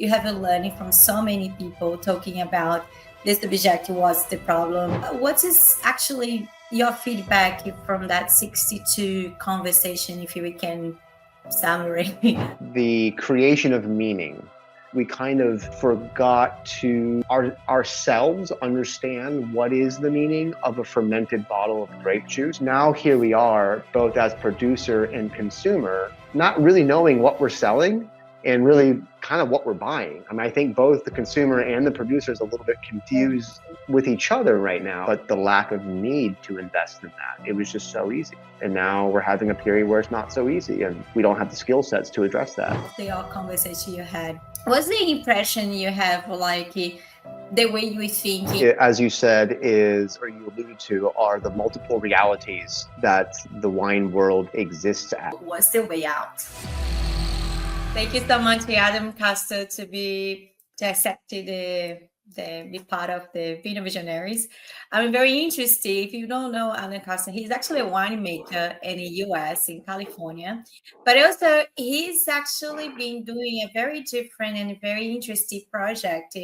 you have been learning from so many people talking about this subject, what's the problem. What is actually your feedback from that 62 conversation, if we can summary? The creation of meaning. We kind of forgot to ourselves understand what is the meaning of a fermented bottle of grape juice. Now here we are, both as producer and consumer, not really knowing what we're selling and really kind of what we're buying. I mean, I think both the consumer and the producer is a little bit confused with each other right now, but the lack of need to invest in that. It was just so easy. And now we're having a period where it's not so easy and we don't have the skill sets to address that. The conversation you had, what's the impression you have, like the way you think? As you said, or you alluded to, are the multiple realities that the wine world exists at. What's the way out? Thank you so much, Adam Casto, to accept the be part of the Vino Visionaries. I'm very interested. If you don't know Adam Casto, he's actually a winemaker in the US, in California, but also he's actually been doing a very different and very interesting project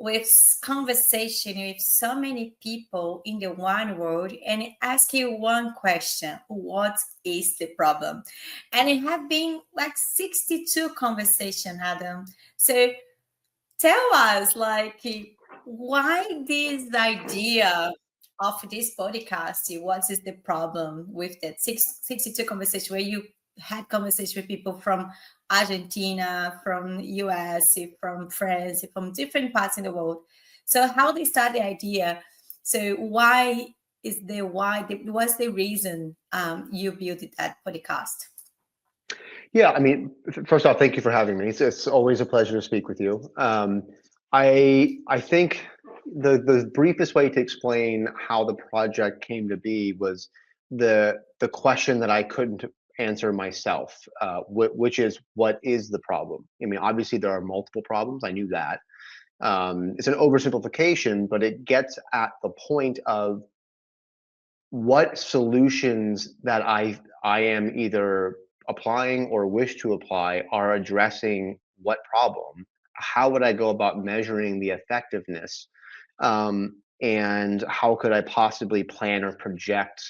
with conversation with so many people in the wine world and ask you one question: what is the problem? And it have been like 62 conversation, Adam. So tell us, like, why this idea of this podcast? What is the problem with that 62 conversation where you had conversation with people from Argentina, from US, from France, from different parts in the world? So how they start the idea? So what's the reason you built that podcast? Yeah, I mean, first off, thank you for having me. It's always a pleasure to speak with you. I think the briefest way to explain how the project came to be was the question that I couldn't answer myself, which is, what is the problem? I mean, obviously there are multiple problems. I knew that. It's an oversimplification, but it gets at the point of what solutions that I am either applying or wish to apply are addressing what problem. How would I go about measuring the effectiveness? And how could I possibly plan or project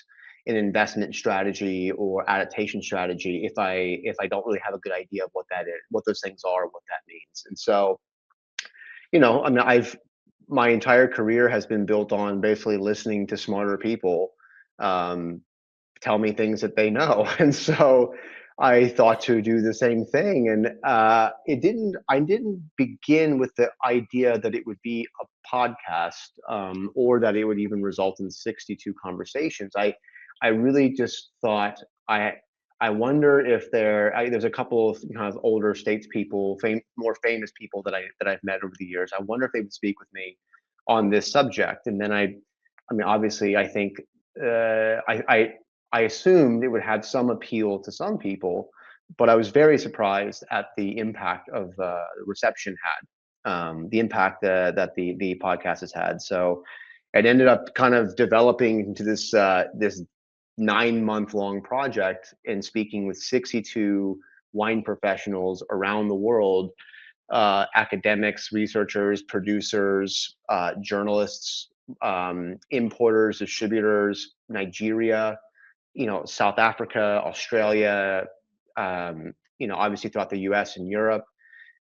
an investment strategy or adaptation strategy if I don't really have a good idea of what that is, what those things are, what that means? And so, I mean, my entire career has been built on basically listening to smarter people tell me things that they know. And so I thought to do the same thing. And I didn't begin with the idea that it would be a podcast or that it would even result in 62 conversations. I really just thought, I wonder if there's a couple of kind of older statespeople, more famous people that I've met over the years. I wonder if they would speak with me on this subject. And then I mean, obviously, I think I assumed it would have some appeal to some people, but I was very surprised at the impact of the reception had, the impact that the podcast has had. So it ended up kind of developing into this 9-month-long project and speaking with 62 wine professionals around the world, academics, researchers, producers, journalists, importers, distributors, Nigeria, South Africa, Australia, obviously throughout the US and Europe,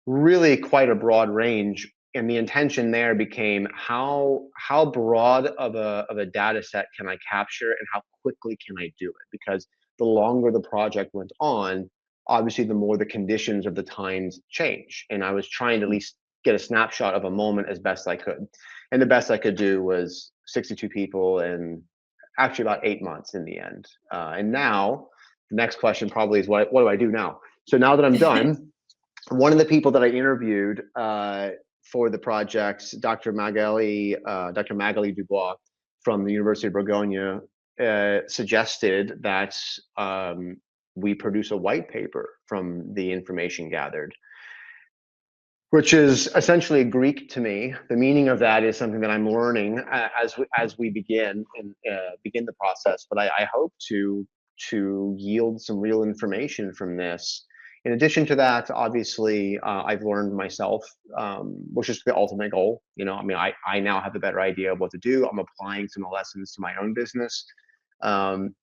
really quite a broad range. And the intention there became how broad of a data set can I capture and how quickly can I do it? Because the longer the project went on, obviously the more the conditions of the times change. And I was trying to at least get a snapshot of a moment as best I could. And the best I could do was 62 people and actually about 8 months in the end. And now the next question probably is, what do I do now? So now that I'm done, one of the people that I interviewed for the project, Dr. Magali Dubois from the University of Bourgogne, suggested that we produce a white paper from the information gathered, which is essentially Greek to me. The meaning of that is something that I'm learning as we begin the process. But I hope to yield some real information from this In addition to that, obviously, I've learned myself, which is the ultimate goal. I mean, I now have a better idea of what to do. I'm applying some of the lessons to my own business, and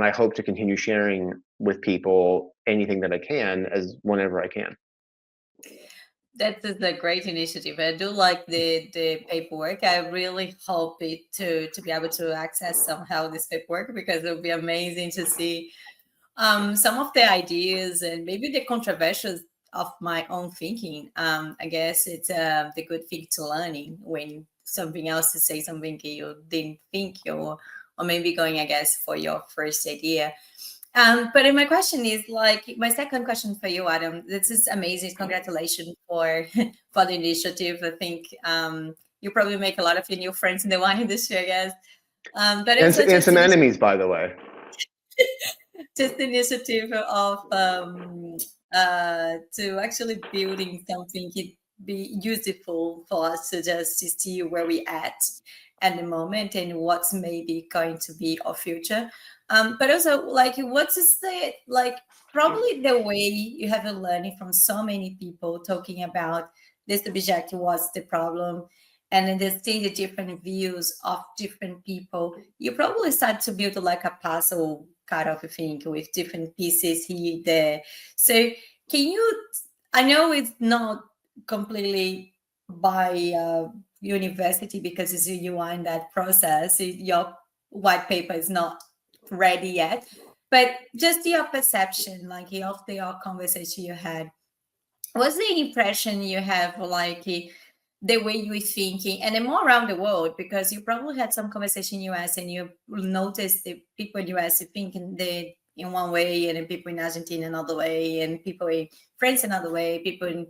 I hope to continue sharing with people anything that I can as whenever I can. That is a great initiative. I do like the paperwork. I really hope it to be able to access somehow this paperwork, because it would be amazing to see some of the ideas and maybe the controversials of my own thinking. I guess it's the good thing to learning when something else to say something you didn't think, or maybe going, I guess, for your first idea. But my question is, like, my second question for you, Adam. This is amazing. Congratulations for for the initiative. I think you probably make a lot of your new friends in the wine industry, I guess. But And, also and just some enemies, by the way. just the initiative of to actually building something it be useful for us to just to see where we at the moment and what's maybe going to be our future. But also, like, what is the, like, probably the way you have been learning from so many people talking about this subject, what's the problem, and then they see the different views of different people. You probably start to build like a puzzle kind of a thing with different pieces here, there. So can you, I know it's not completely by university, because it's you are in that process. Your white paper is not ready yet, but just your perception, like after your conversation you had, what's the impression you have, like the way you were thinking, and then more around the world, because you probably had some conversation in US and you noticed the people in US thinking they in one way, and then people in Argentina another way, and people in France another way, people in,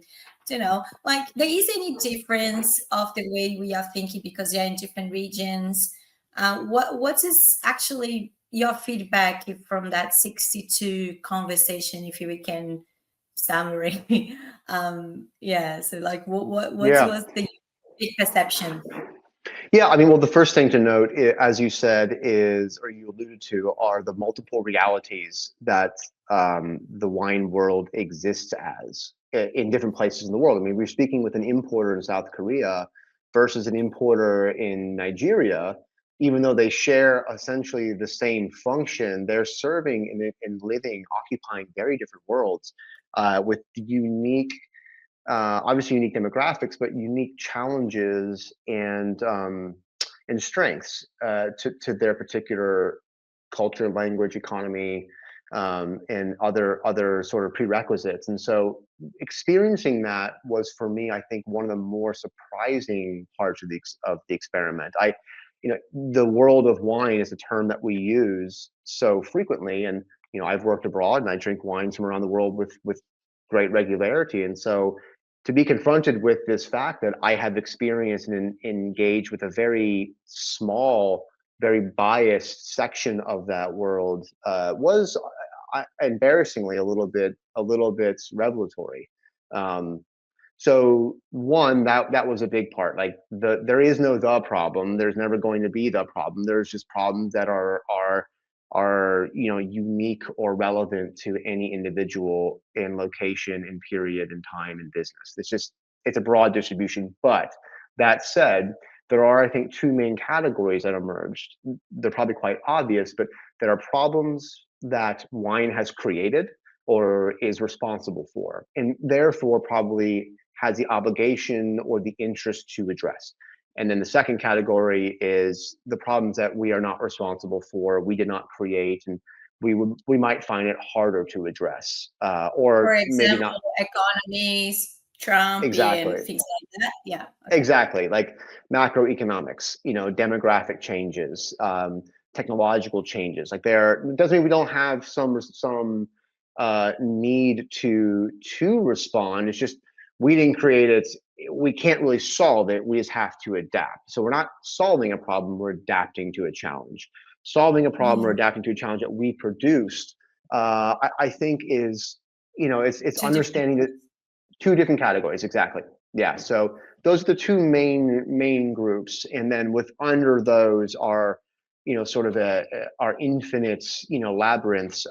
like, there is any difference of the way we are thinking because you're in different regions. What is actually your feedback from that 62 conversation, if you can summary? Yeah, so like what Yeah. was the big perception? Yeah, I mean, well, the first thing to note, as you said, is, or you alluded to, are the multiple realities that the wine world exists as in different places in the world. I mean, we're speaking with an importer in South Korea versus an importer in Nigeria. Even though they share essentially the same function, they're serving and living, occupying very different worlds with unique, obviously unique demographics, but unique challenges and strengths to their particular culture, language, economy, and other sort of prerequisites. And so, experiencing that was, for me, I think, one of the more surprising parts of the experiment. The world of wine is a term that we use so frequently, and I've worked abroad and I drink wines from around the world with great regularity, and so to be confronted with this fact that I have experienced and engaged with a very small, very biased section of that world was embarrassingly a little bit revelatory. Um, so one, that was a big part. Like, there is no the problem. There's never going to be the problem. There's just problems that are unique or relevant to any individual in location and period and time and business. It's a broad distribution. But that said, there are, I think, two main categories that emerged. They're probably quite obvious, but there are problems that wine has created or is responsible for, and therefore probably has the obligation or the interest to address. And then the second category is the problems that we are not responsible for, we did not create, and we might find it harder to address, For or maybe example, not. economies, Trump and Exactly. things like that. Yeah. Okay. Exactly, like macroeconomics, demographic changes, technological changes. Like, there doesn't mean we don't have some need to respond. It's just we didn't create it. We can't really solve it. We just have to adapt. So we're not solving a problem. We're adapting to a challenge. Solving a problem or Mhm. adapting to a challenge that we produced, I think is, it's Two different. understanding that two different categories. Exactly. Yeah. So those are the two main groups, and then with under those are, sort of our infinite, labyrinths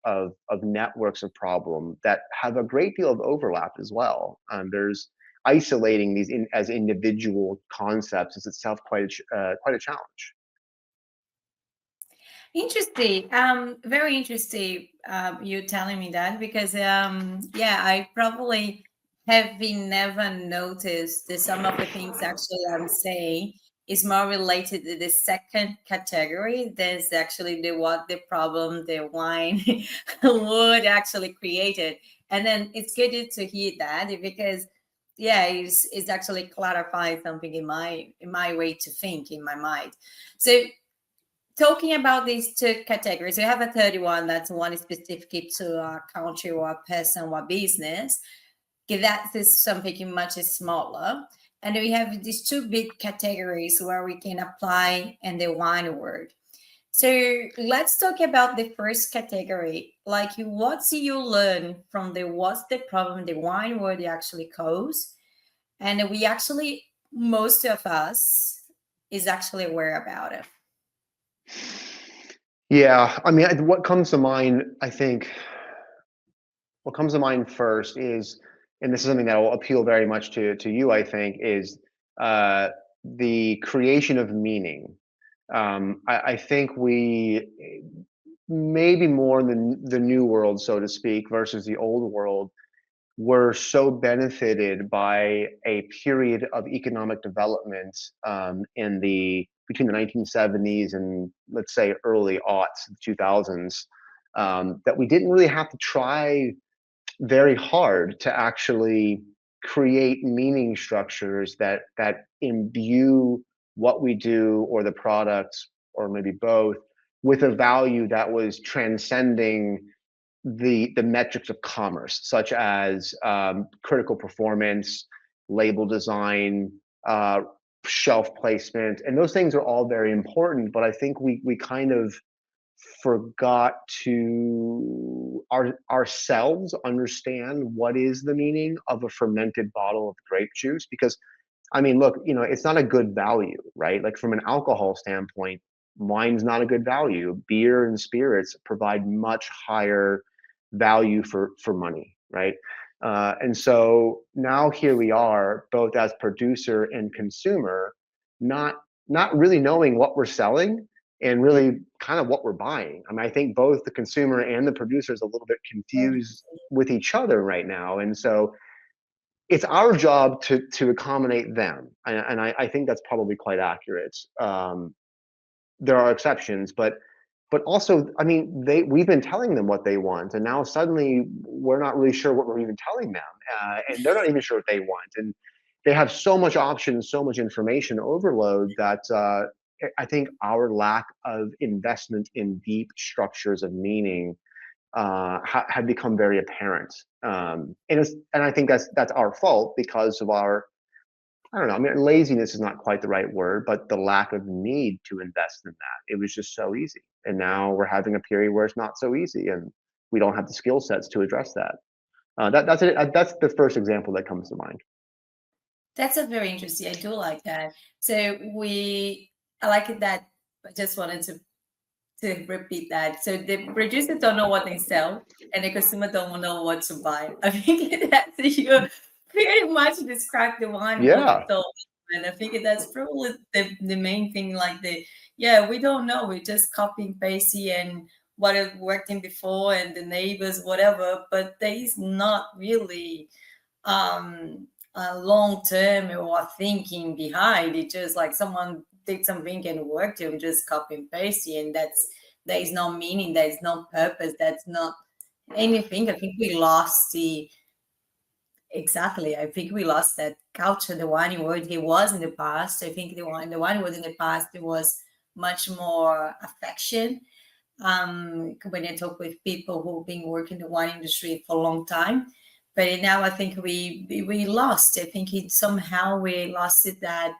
of networks of problem that have a great deal of overlap as well. There's isolating these as individual concepts is itself quite a challenge. Interesting. Very interesting. You telling me that because yeah, I probably have been never noticed that some of the things actually I'm saying is more related to the second category. There's actually the what the problem the wine would actually created, and then it's good to hear that because yeah, it's actually clarifying something in my way to think in my mind. So talking about these two categories, we have a third one that's one specific to a country or a person or a business. Okay, that is something much smaller. And then we have these two big categories where we can apply in the wine world. So let's talk about the first category. Like what do you learn from the what's the problem the wine world actually cause? And we actually, most of us is actually aware about it. Yeah, I mean, what comes to mind, I think, what comes to mind first is, and this is something that will appeal very much to you, I think, is uh, the creation of meaning. I think we maybe more in the new world, so to speak, versus the old world, were so benefited by a period of economic development in the between the 1970s and let's say early aughts, 2000s, that we didn't really have to try very hard to actually create meaning structures that imbue what we do or the products or maybe both with a value that was transcending the metrics of commerce, such as critical performance, label design, uh, shelf placement, and those things are all very important. But I think we kind of forgot to ourselves understand what is the meaning of a fermented bottle of grape juice. Because I mean, look, it's not a good value, right? Like from an alcohol standpoint, wine's not a good value. Beer and spirits provide much higher value for money, right? And so now here we are, both as producer and consumer, not not really knowing what we're selling and really kind of what we're buying. I mean, I think both the consumer and the producer is a little bit confused with each other right now, and so it's our job to accommodate them, and I think that's probably quite accurate. There are exceptions, but also, I mean, we've been telling them what they want, and now suddenly we're not really sure what we're even telling them, and they're not even sure what they want, and they have so much options, so much information overload that I think our lack of investment in deep structures of meaning had become very apparent, and I think that's our fault because of our, I don't know. I mean, laziness is not quite the right word, but the lack of need to invest in that. It was just so easy. And now we're having a period where it's not so easy, and we don't have the skill sets to address that. That's it. That's the first example that comes to mind. That's a very interesting. I do like that. So I like it that. I just wanted to repeat that. So the producers don't know what they sell, and the consumer don't know what to buy. I think that's you pretty much describe the one word Yeah. though. And I think that's probably the main thing. Like yeah, we don't know. We just copy and paste and what it worked in before and the neighbors, whatever. But there is not really a long term or thinking behind it. Just like someone did something and worked and just copy and paste it, and there is no meaning, there is no purpose, that's not anything. I think we lost the exactly. I think we lost that culture, the wine world it was in the past. I think the wine world in the past there was much more affection. When I talk with people who've been working in the wine industry for a long time. But now I think we lost. I think somehow we lost it, that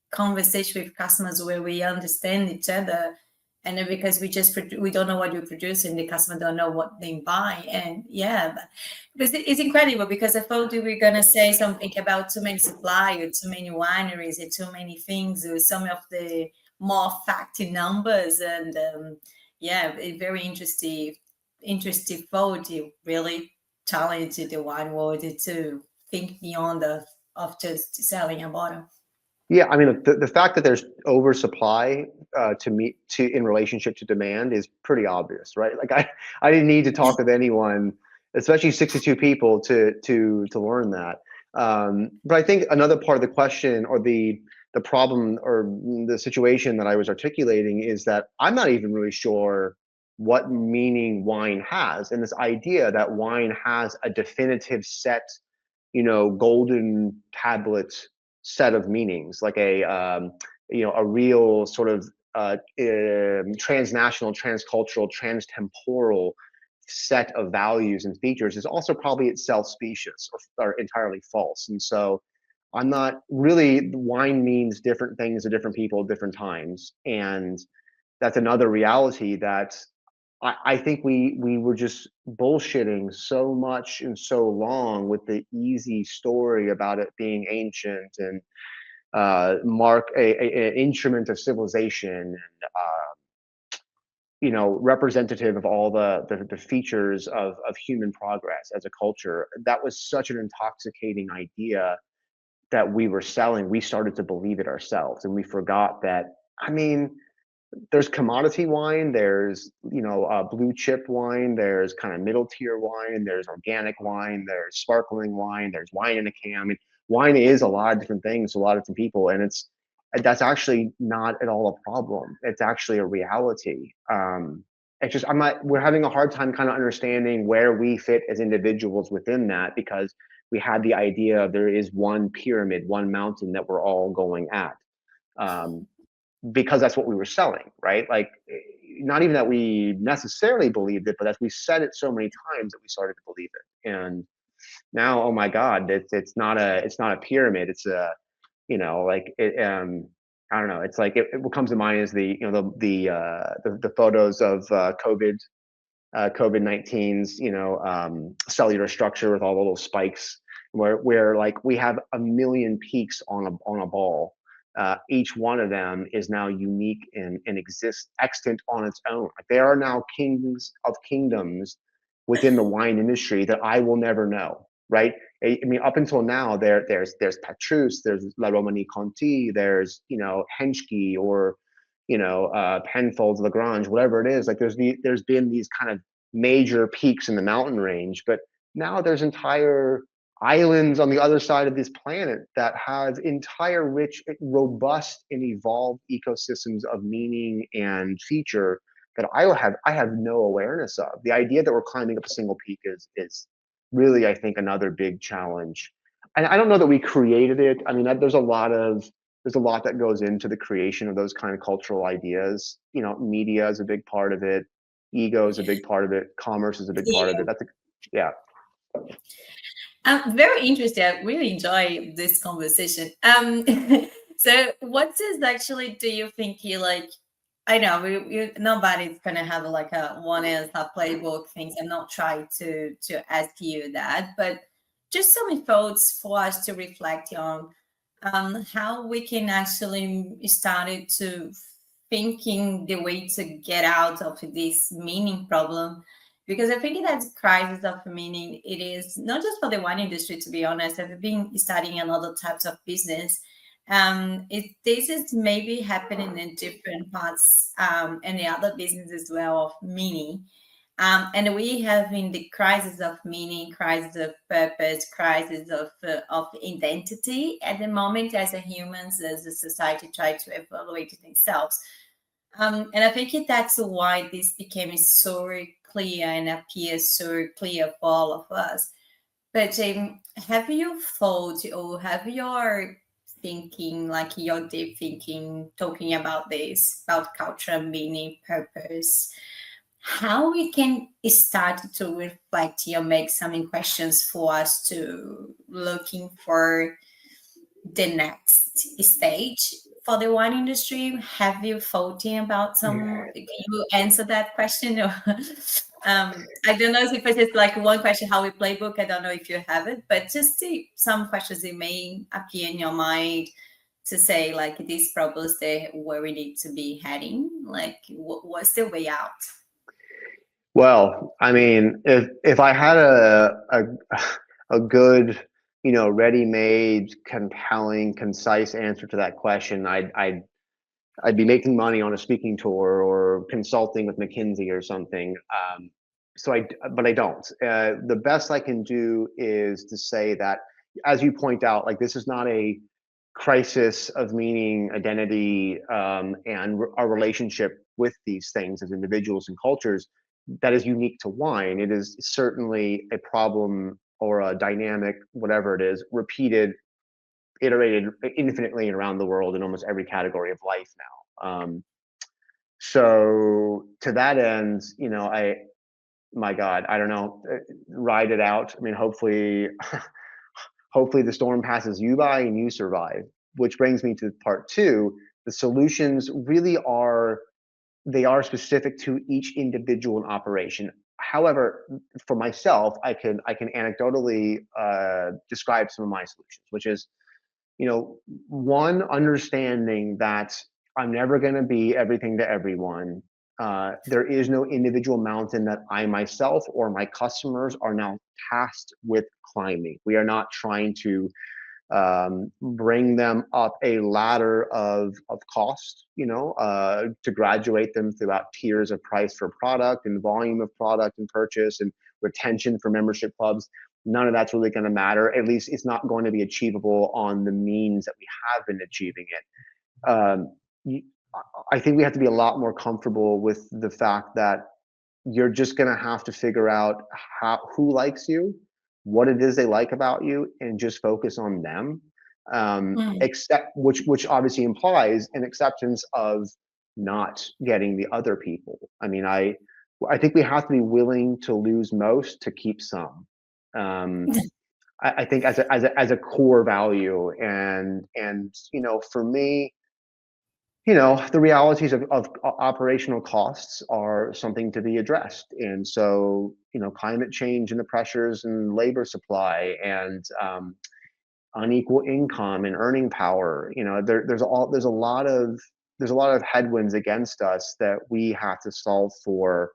conversation with customers where we understand each other, and then because we don't know what we produce and the customer don't know what they buy. And yeah, because it's incredible, because I thought we were going to say something about too many suppliers, too many wineries, and too many things, or some of the more fact numbers. And yeah, it's very interesting interesting thought. You really challenge the wine world to think beyond of just selling a bottle. Yeah, I mean, the fact that there's oversupply in relationship to demand is pretty obvious, right? Like I didn't need to talk with anyone, especially 62 people, to learn that. But I think another part of the question, or the problem, or the situation that I was articulating, is that I'm not even really sure what meaning wine has, and this idea that wine has a definitive set, golden tablet set of meanings, like a real sort of transnational, transcultural, transtemporal set of values and features, is also probably itself specious, or entirely false. And so I'm not really, wine means different things to different people at different times. And that's another reality that I think we were just bullshitting so much and so long with the easy story about it being ancient and mark an instrument of civilization, and representative of all the features of human progress as a culture. That was such an intoxicating idea that we were selling. We started to believe it ourselves, and we forgot that, I mean, there's commodity wine, there's blue chip wine, there's kind of middle tier wine, there's organic wine, there's sparkling wine, there's wine in a can. I mean, wine is a lot of different things to a lot of different people, and that's actually not at all a problem. It's actually a reality. It's just we're having a hard time kind of understanding where we fit as individuals within that, because we had the idea of there is one pyramid, one mountain that we're all going at. Because that's what we were selling, right? Like, not even that we necessarily believed it, but as we said it so many times that we started to believe it. And now, oh my God, it's not a pyramid. It's a, like it, I don't know. It's like what comes to mind is the photos of COVID-19's cellular structure with all the little spikes, where like we have a million peaks on a ball. Each one of them is now unique and exists extant on its own. Like, there are now kings of kingdoms within the wine industry that I will never know, right? I mean, up until now, there's Petrus, there's La Romanie Conti, there's Henschke, or Penfolds, Lagrange, whatever it is. Like, there's been these kind of major peaks in the mountain range, but now there's entire islands on the other side of this planet that have entire rich, robust, and evolved ecosystems of meaning and feature that I have no awareness of. The idea that we're climbing up a single peak is really, I think, another big challenge. And I don't know that we created it. I mean, there's a lot that goes into the creation of those kind of cultural ideas. Media is a big part of it. Ego is a big part of it. Commerce is a big part of it. Yeah. I'm very interested. I really enjoy this conversation. So what is actually, do you think you like? I know nobody's gonna have like a one answer playbook things. I'm not trying to ask you that, but just some thoughts for us to reflect on how we can actually start to thinking the way to get out of this meaning problem. Because I think that crisis of meaning, it is not just for the wine industry, to be honest. I've been studying another types of business. This is maybe happening in different parts and the other business as well of meaning. And we have in the crisis of meaning, crisis of purpose, crisis of identity at the moment as a humans, as a society try to evaluate themselves. And I think that's why this became so clear and appears so clear for all of us. But have you thought, or have your thinking, like your deep thinking, talking about this, about culture, meaning, purpose, how we can start to reflect or make some questions for us to looking for the next stage for the wine industry? Have you thought about some? Can you answer that question? Or, I don't know if it's just like one question, how we playbook. I don't know if you have it, but just see some questions that may appear in your mind to say, like, this probably is where we need to be heading. Like, what's the way out? Well, I mean, if I had a good, ready-made, compelling, concise answer to that question, I'd be making money on a speaking tour or consulting with McKinsey or something. But I don't. The best I can do is to say that, as you point out, like, this is not a crisis of meaning, identity, and our relationship with these things as individuals and cultures that is unique to wine. It is certainly a problem or a dynamic, whatever it is, repeated, iterated infinitely around the world in almost every category of life now. So to that end, my God, I don't know, ride it out. I mean, hopefully, hopefully the storm passes you by and you survive. Which brings me to part two. The solutions really are, they are specific to each individual operation. However, for myself, I can anecdotally describe some of my solutions, which is, one, understanding that I'm never going to be everything to everyone. There is no individual mountain that I myself or my customers are now tasked with climbing. We are not trying to bring them up a ladder of cost, to graduate them throughout tiers of price for product and volume of product and purchase and retention for membership clubs. None of that's really going to matter. At least it's not going to be achievable on the means that we have been achieving it. I think we have to be a lot more comfortable with the fact that you're just going to have to figure out who likes you, what it is they like about you, and just focus on them. Except which obviously implies an acceptance of not getting the other people. I mean, I think we have to be willing to lose most to keep some. I think as a core value, and for me, the realities of operational costs are something to be addressed. And so, climate change and the pressures and labor supply and unequal income and earning power, there's a lot of headwinds against us that we have to solve for.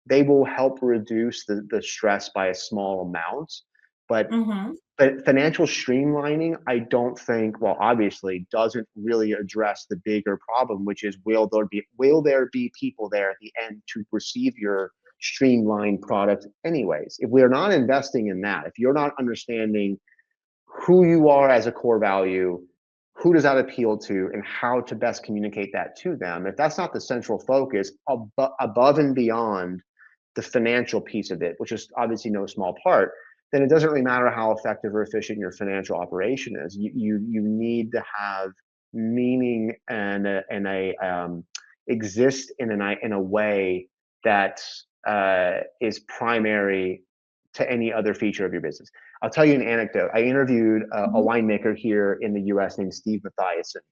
They will help reduce the stress by a small amount, but financial streamlining, I don't think, well, obviously doesn't really address the bigger problem, which is, will there be people there at the end to receive your streamlined product anyways? If we're not investing in that, if you're not understanding who you are as a core value, who does that appeal to, and how to best communicate that to them, if that's not the central focus above and beyond the financial piece of it, which is obviously no small part, then it doesn't really matter how effective or efficient your financial operation is. You need to have meaning and exist in a way that is primary to any other feature of your business. I'll tell you an anecdote. I interviewed a winemaker here in the U.S. named Steve Mathiasen,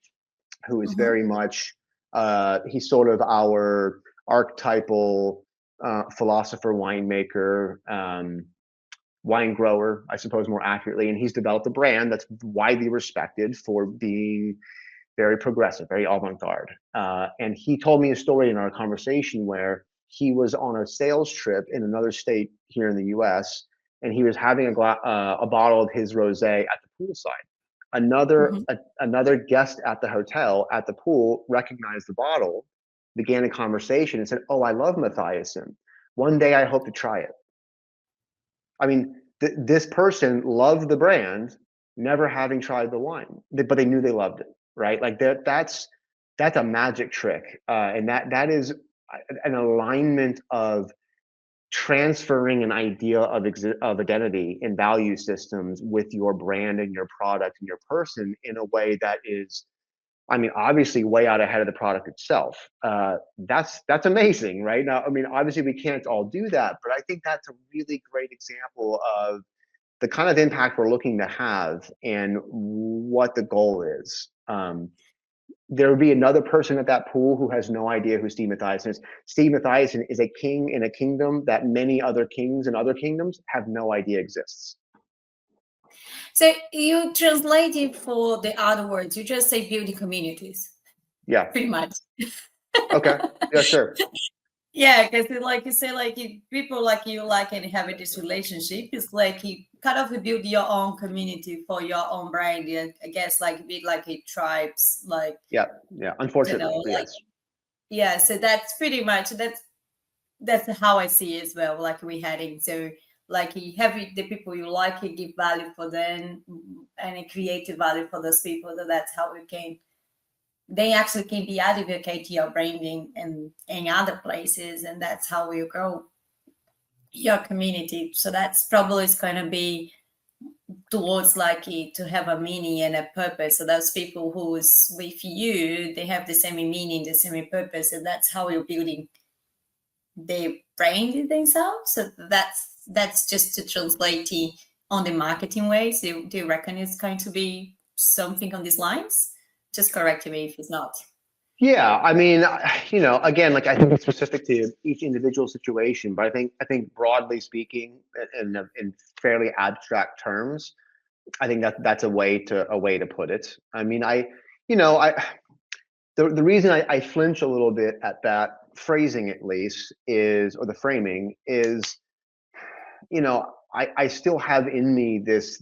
who is very much he's sort of our archetypal philosopher, winemaker, wine grower, I suppose, more accurately. And he's developed a brand that's widely respected for being very progressive, very avant-garde. And he told me a story in our conversation where he was on a sales trip in another state here in the US, and he was having a bottle of his rosé at the poolside. Another guest at the hotel at the pool recognized the bottle, began a conversation, and said, "Oh, I love Mathiasen. One day I hope to try it." I mean, this person loved the brand, never having tried the wine, but they knew they loved it, right? Like that's a magic trick, and that is an alignment of transferring an idea of identity and value systems with your brand and your product and your person in a way that is, I mean, obviously way out ahead of the product itself. That's amazing, right? Now, I mean, obviously we can't all do that, but I think that's a really great example of the kind of impact we're looking to have and what the goal is. There would be another person at that pool who has no idea who Steve Mathiasen is. Steve Mathiasen is a king in a kingdom that many other kings in other kingdoms have no idea exists. So you translate it for the other words. You just say building communities. Yeah. Pretty much. Okay. Yeah, sure. Yeah, because like you say, like if people like you like and have this relationship, it's like you kind of build your own community for your own brand. Yeah, I guess like a bit like a tribes, like Yeah, unfortunately, but like yes. yeah. So that's pretty much that's how I see it as well. Like we heading so like you have the people you like, you give value for them, and you create value for those people. So that's how we can they actually can be advocate your branding and in other places, and that's how you grow your community. So that's probably is going to be towards like it to have a meaning and a purpose. So those people who's with you, they have the same meaning, the same purpose, and that's how you're building the brand themselves. So that's just to translate it on the marketing ways. Do you reckon it's going to be something on these lines? Just correct me if it's not. Yeah, I mean, again, like I think it's specific to each individual situation, but I think broadly speaking, in fairly abstract terms, I think that's a way to put it. I mean, the reason I flinch a little bit at that phrasing at least is, or the framing is, I still have in me this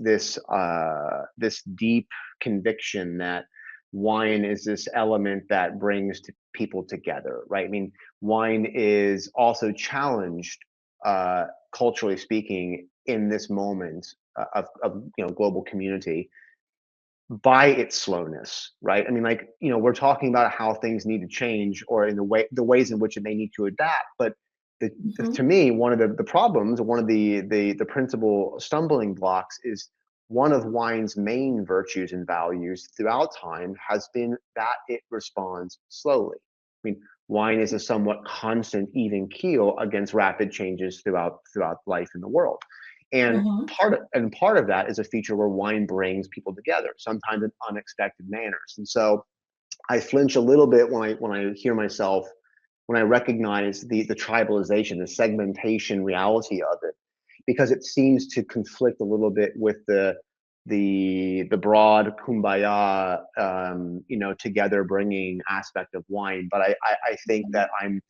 deep conviction that wine is this element that brings people together, right? I mean, wine is also challenged, culturally speaking, in this moment of global community by its slowness, right? I mean, like, we're talking about how things need to change or in the ways in which it may need to adapt. But to Mhm. me, one of the problems, one of the principal stumbling blocks is one of wine's main virtues and values throughout time has been that it responds slowly. I mean, wine is a somewhat constant, even keel against rapid changes throughout life in the world. And Mhm. part of that is a feature where wine brings people together, sometimes in unexpected manners. And so I flinch a little bit when I hear myself, when I recognize the tribalization, the segmentation reality of it, because it seems to conflict a little bit with the broad kumbaya, together bringing aspect of wine. But I think that I'm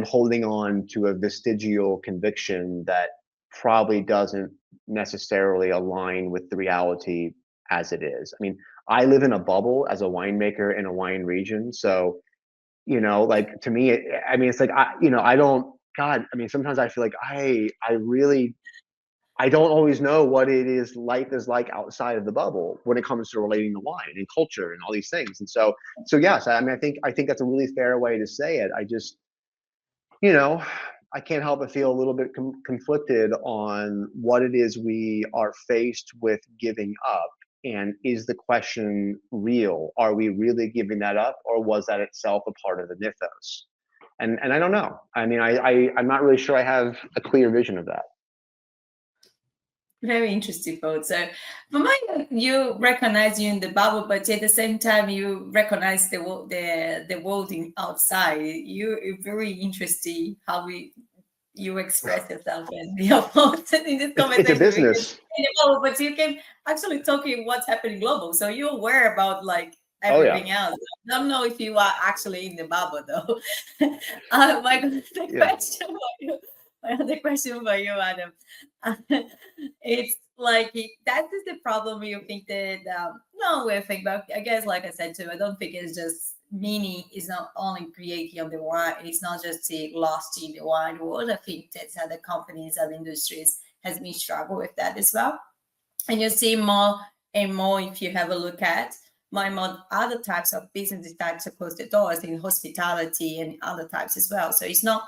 holding on to a vestigial conviction that probably doesn't necessarily align with the reality as it is. I mean, I live in a bubble as a winemaker in a wine region. So, like to me, I mean, it's like, I don't, God, I mean, sometimes I feel like I really, I don't always know what it is life is like outside of the bubble when it comes to relating to wine and culture and all these things. And so yes, I mean, I think that's a really fair way to say it. I just, you know, I can't help but feel a little bit conflicted on what it is we are faced with giving up. And is the question real? Are we really giving that up, or was that itself a part of the mythos? And I don't know. I mean, I'm not really sure I have a clear vision of that. Very interesting quote. So, for my, you recognize you in the bubble, but at the same time, you recognize the world in outside. It's very interesting how you express yourself and your thoughts in this It's a conversation. Because business. in the bubble, but you can actually talking what's happening global, so you're aware about like Oh yeah, everything else. I don't know if you are actually in the bubble though. My the yeah. question for you, my other question for you, Adam. It's like that is the problem. You think that no, we think, but I guess like I said too, I don't think it's just meaning is not only creating of the wine. It's not just the lost in the wine world. I think that other companies, other industries has been struggle with that as well. And you see more and more if you have a look at more and more other types of businesses start to close the doors in hospitality and other types as well. So it's not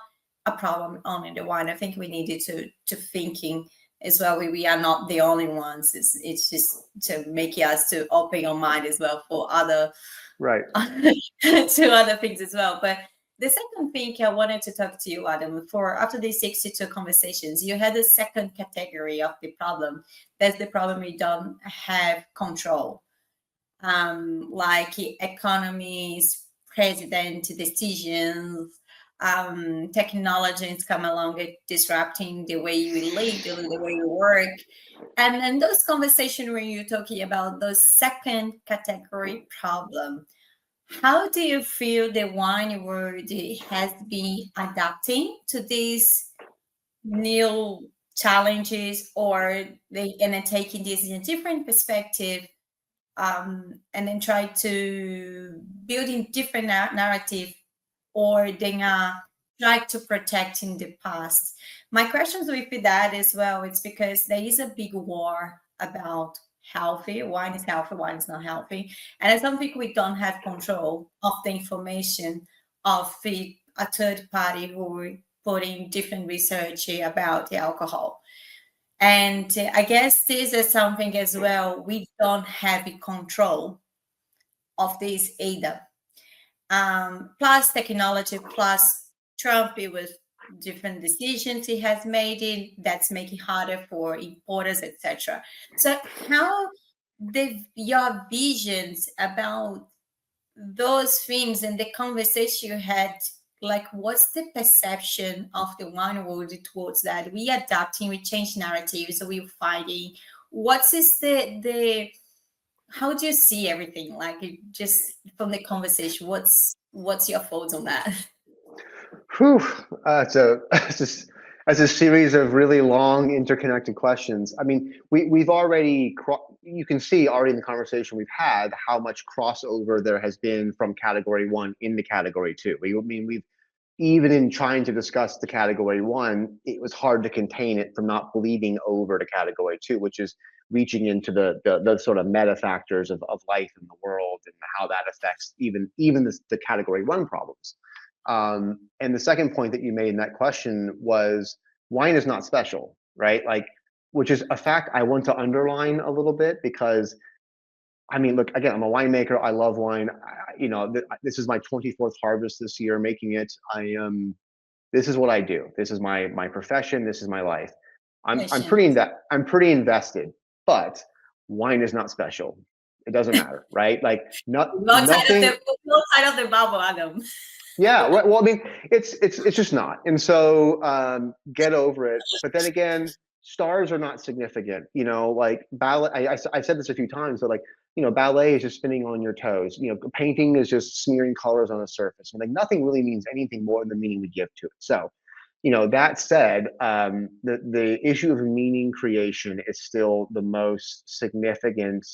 a problem only in the wine. I think we needed to thinking as well. We are not the only ones. It's just to make us to open your mind as well for other Right. to other things as well. But the second thing I wanted to talk to you, Adam, for after these 62 conversations, you had a second category of the problem. That's the problem we don't have control. Like economies, president decisions, technologies come along and disrupting the way you live, the way you work. And then those conversations when you're talking about those second category problem, How do you feel the wine world has been adapting to these new challenges, or they and then taking this in a different perspective, and then try to build in different narrative, or they are try to protect in the past? My questions with that as well, it's because there is a big war about healthy wine is healthy, wine is not healthy, and I don't think we don't have control of the information of a third party who put in different research about the alcohol. And I guess this is something as well, we don't have a control of this either. Plus technology, plus Trump, it was different decisions he has made it that's making harder for importers, etc. So how your visions about those things and the conversation you had, like what's the perception of the wine world towards that? We adapting, we change narratives, so we're fighting. What is the how do you see everything? Like just from the conversation, what's your thoughts on that? Whew, it's a it's a series of really long interconnected questions. I mean, we've already you can see already in the conversation we've had how much crossover there has been from category one into category two. I mean, we've even in trying to discuss the category one, it was hard to contain it from not bleeding over to category two, which is reaching into the sort of meta factors of life in the world and how that affects even the category one problems. And the second point that you made in that question was wine is not special, right? Like, which is a fact I want to underline a little bit because, I mean, look, again, I'm a winemaker. I love wine. This is my 24th harvest this year making it. This is what I do. This is my profession. This is my life. I'm pretty invested, but wine is not special. It doesn't matter, right? Like nothing. No side of the bubble, Adam. Yeah, well, I mean, it's just not, and so get over it. But then again, stars are not significant. Like ballet. I've said this a few times, but like ballet is just spinning on your toes. Painting is just smearing colors on a surface. And like nothing really means anything more than the meaning we give to it. So, that said, the issue of meaning creation is still the most significant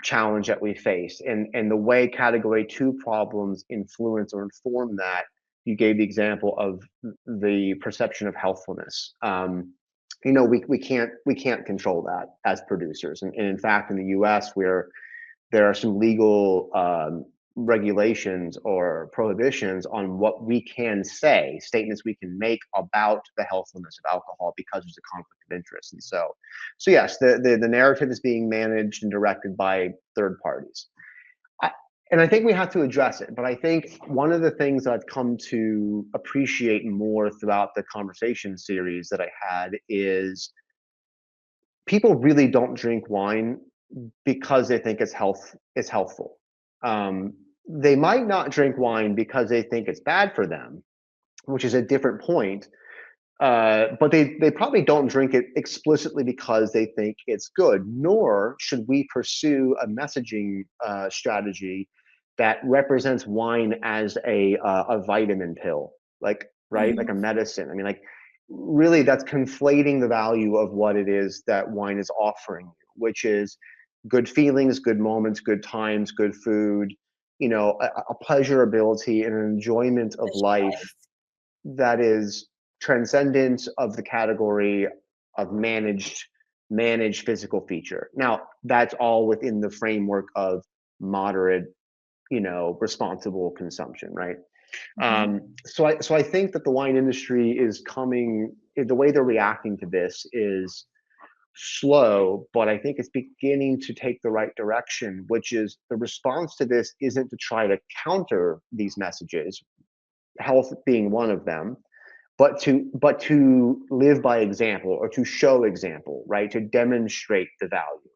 challenge that we face, and the way category two problems influence or inform that. You gave the example of the perception of healthfulness. We can't control that as producers, and in fact in the US where there are some legal regulations or prohibitions on what we can say, statements we can make about the healthfulness of alcohol because there's a conflict of interest. And so yes, the narrative is being managed and directed by third parties. And I think we have to address it. But I think one of the things that I've come to appreciate more throughout the conversation series that I had is people really don't drink wine because they think it's healthful. They might not drink wine because they think it's bad for them, which is a different point. But they probably don't drink it explicitly because they think it's good. Nor should we pursue a messaging strategy that represents wine as a vitamin pill, like right, like a medicine. I mean, like really, that's conflating the value of what it is that wine is offering you, which is good feelings, good moments, good times, good food, a pleasurability and an enjoyment of life that is transcendent of the category of managed physical feature. Now, that's all within the framework of moderate, responsible consumption, right? So I think that the wine industry is coming, the way they're reacting to this is slow, but I think it's beginning to take the right direction, which is the response to this isn't to try to counter these messages, health being one of them, but to live by example or to show example, right? To demonstrate the value.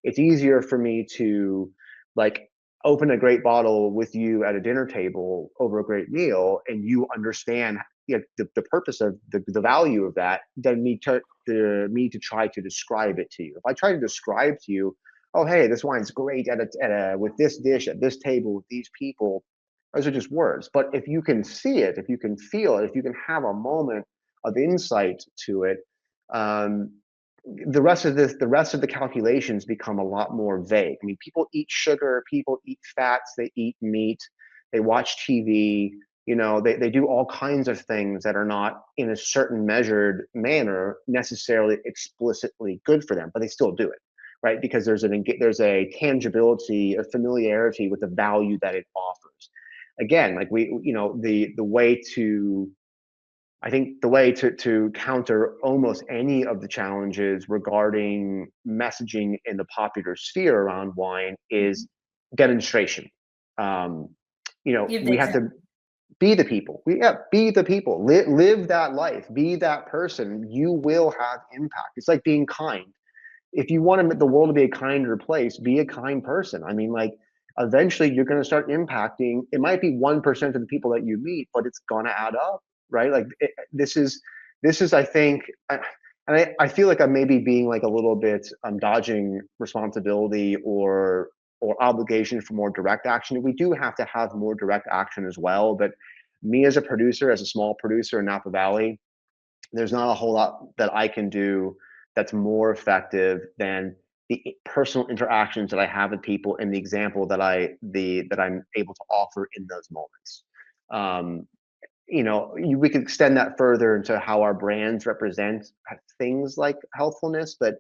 It's easier for me to like open a great bottle with you at a dinner table over a great meal and you understand the purpose of the value of that than me to try to describe it to you. If I try to describe to you oh, hey, this wine's great with this dish at this table with these people. Those are just words. But if you can see it, if you can feel it, if you can have a moment of insight to it, um, the rest of the calculations become a lot more vague. I mean, people eat sugar, people eat fats, they eat meat, they watch TV, they do all kinds of things that are not in a certain measured manner necessarily explicitly good for them, but they still do it, right? Because there's a tangibility, a familiarity with the value that it offers. Again, like the way to I think the way to counter almost any of the challenges regarding messaging in the popular sphere around wine is demonstration. Um, Give the we have example. to be the people. Be the people. Live that life. Be that person. You will have impact. It's like being kind. If you want the world to be a kinder place, be a kind person. I mean, like, eventually you're going to start impacting. It might be 1% of the people that you meet, but it's going to add up, right? Like, this is, I think, I feel like I'm maybe being like a little bit, I'm dodging responsibility or obligation for more direct action. We do have to have more direct action as well. But me as a producer, as a small producer in Napa Valley, there's not a whole lot that I can do that's more effective than the personal interactions that I have with people and the example that I'm able to offer in those moments. Um, we could extend that further into how our brands represent things like healthfulness, but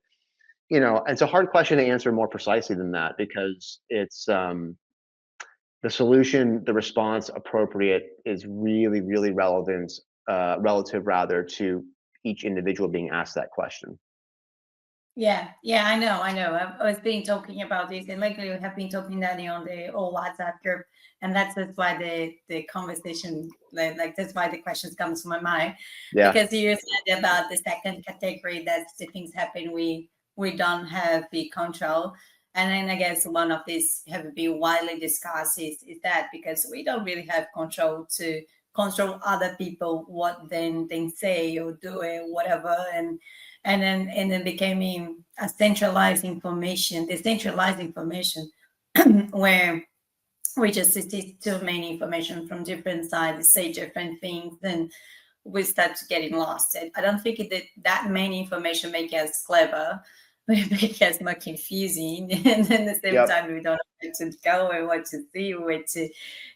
it's a hard question to answer more precisely than that, because it's the solution, the response appropriate is really, really relevant, relative rather, to each individual being asked that question. Yeah, I know. I was been talking about this, and lately we have been talking that on the old WhatsApp group, and that's why the conversation, like that's why the questions comes to my mind, Yeah. because you said about the second category, that the things happen we don't have the control, and then I guess one of these have been widely discussed is that because we don't really have control to control other people, what then they say or do it, whatever, and then becoming a centralized information, decentralized information, where we just see too many information from different sides, say different things, and we start getting lost. And I don't think that many information make us clever. We make us more confusing, and at the same Yep. time, we don't know where to go and what to see, where to.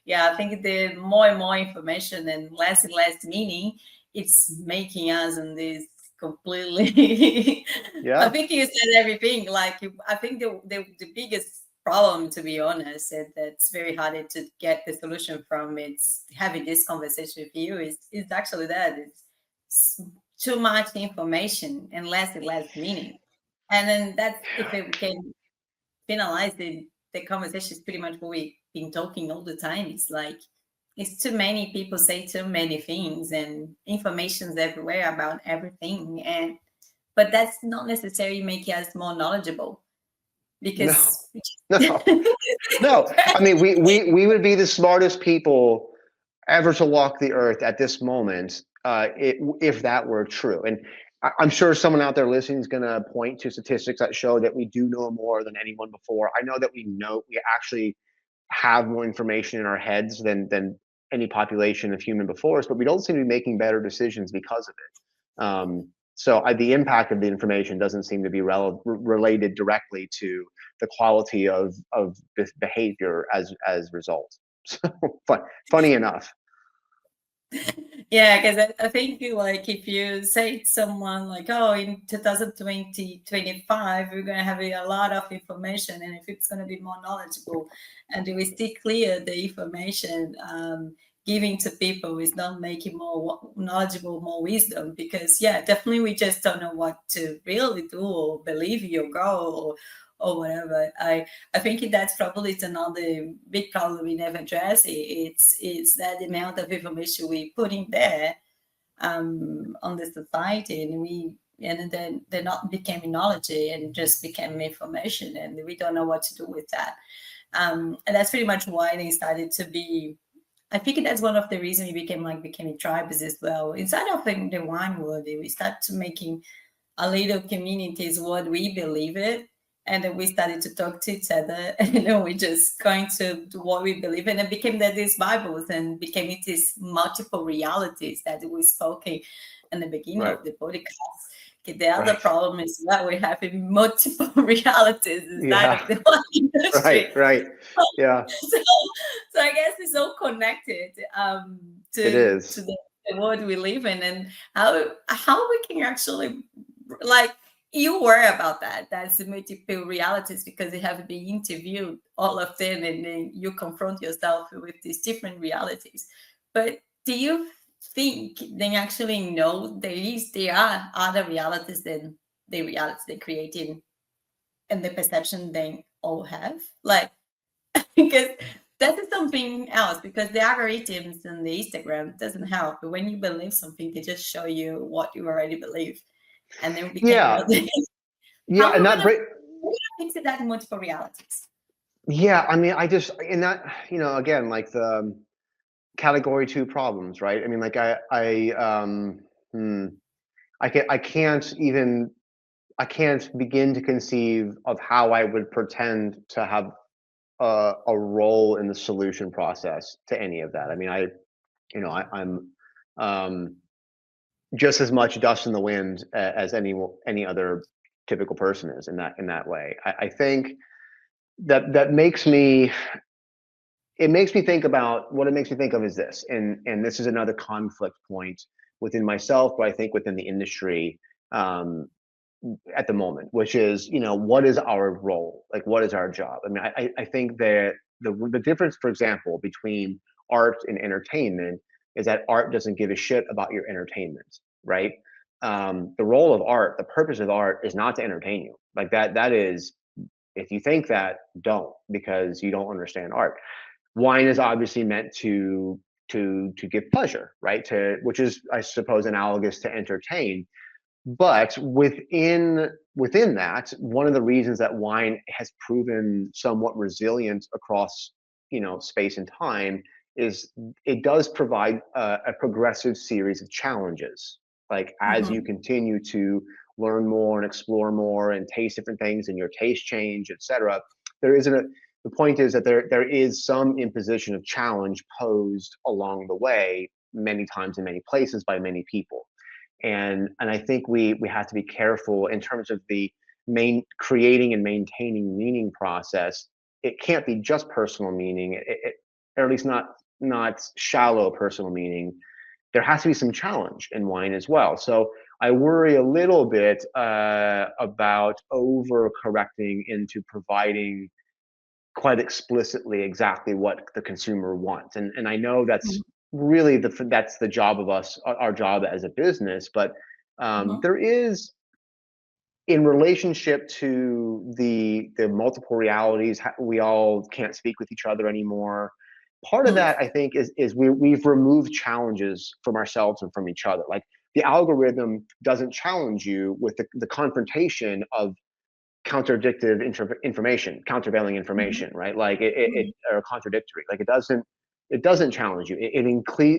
Yeah, I think the more and more information and less meaning, it's making us in this completely. I Yeah. think you said everything. Like, I think the biggest problem, to be honest, and that's very hard to get the solution from, it's having this conversation with you, is actually that it's too much information and less meaning. And then that's, if we can finalize the conversation, is pretty much what we've been talking all the time. It's like, it's too many people say too many things, and information's everywhere about everything, and but that's not necessarily making us more knowledgeable, No. because No. No. I mean, we would be the smartest people ever to walk the earth at this moment, if that were true. And I'm sure someone out there listening is going to point to statistics that show that we do know more than anyone before. I know that we actually have more information in our heads than any population of human before us, but we don't seem to be making better decisions because of it. So the impact of the information doesn't seem to be related directly to the quality of behavior as result. So funny enough. Yeah, because I think like if you say to someone like, oh, in 2025, we're going to have a lot of information, and if it's going to be more knowledgeable, and we see clear the information giving to people is not making more knowledgeable, more wisdom, because definitely we just don't know what to really do or believe or go or whatever. I think that's probably another big problem we never address. It's that amount of information we put in there on the society, and then they're not becoming knowledge and just became information, and we don't know what to do with that. And that's pretty much why they started to be. I think that's one of the reasons we became tribes as well. Inside of the wine world, we start to making a little communities what we believe it, And then we started to talk to each other, and then we just going to do what we believe in. And became that these Bibles and became these multiple realities that we spoke in the beginning Right. of the podcast. Okay, the other Right. problem is that we have multiple realities inside Yeah. of the wine industry. Right. Yeah. So I guess it's all connected It to is. the world we live in, and how we can actually, like, you worry about that. That's the multiple realities because you have been interviewed all of them, and then you confront yourself with these different realities. But do you think they actually know there are other realities than the realities they created and the perception they all have? Like, because that is something else, because the algorithms and the Instagram doesn't help. But when you believe something, they just show you what you already believe. And then we became Yeah. Yeah. how are And we that gonna break. fix that in multiple realities? Yeah. I mean, I just, in that, again, like the category 2 problems, right? I mean, like hmm, I can't begin to conceive of how I would pretend to have a role in the solution process to any of that. I mean, I'm um, just as much dust in the wind as any other typical person is in that way. I think that makes me it makes me think about what it makes me think of is this, and this is another conflict point within myself, but I think within the industry um, at the moment, which is, what is our role? Like, what is our job? I mean, I think that the difference, for example, between art and entertainment is that art doesn't give a shit about your entertainment, right? The role of art, the purpose of art is not to entertain you. Like that is, if you think that, don't, because you don't understand art. Wine is obviously meant to give pleasure, right? To which is, I suppose, analogous to entertain. But within that, one of the reasons that wine has proven somewhat resilient across space and time is it does provide a progressive series of challenges. Like as you Mm-hmm. continue to learn more and explore more and taste different things and your taste change, etc. There isn't a The point is that there is some imposition of challenge posed along the way, many times in many places by many people. And I think we have to be careful in terms of the main creating and maintaining meaning process. It can't be just personal meaning, or at least not shallow personal meaning. There has to be some challenge in wine as well. So I worry a little bit about over correcting into providing quite explicitly exactly what the consumer wants. And I know that's really that's the job of us, our job as a business. But Mm-hmm. there is, in relationship to the multiple realities, we all can't speak with each other anymore. Part of that, I think, is we've removed challenges from ourselves and from each other. Like the algorithm doesn't challenge you with the confrontation of countervailing information, right? Like it or contradictory. Like it doesn't challenge you. It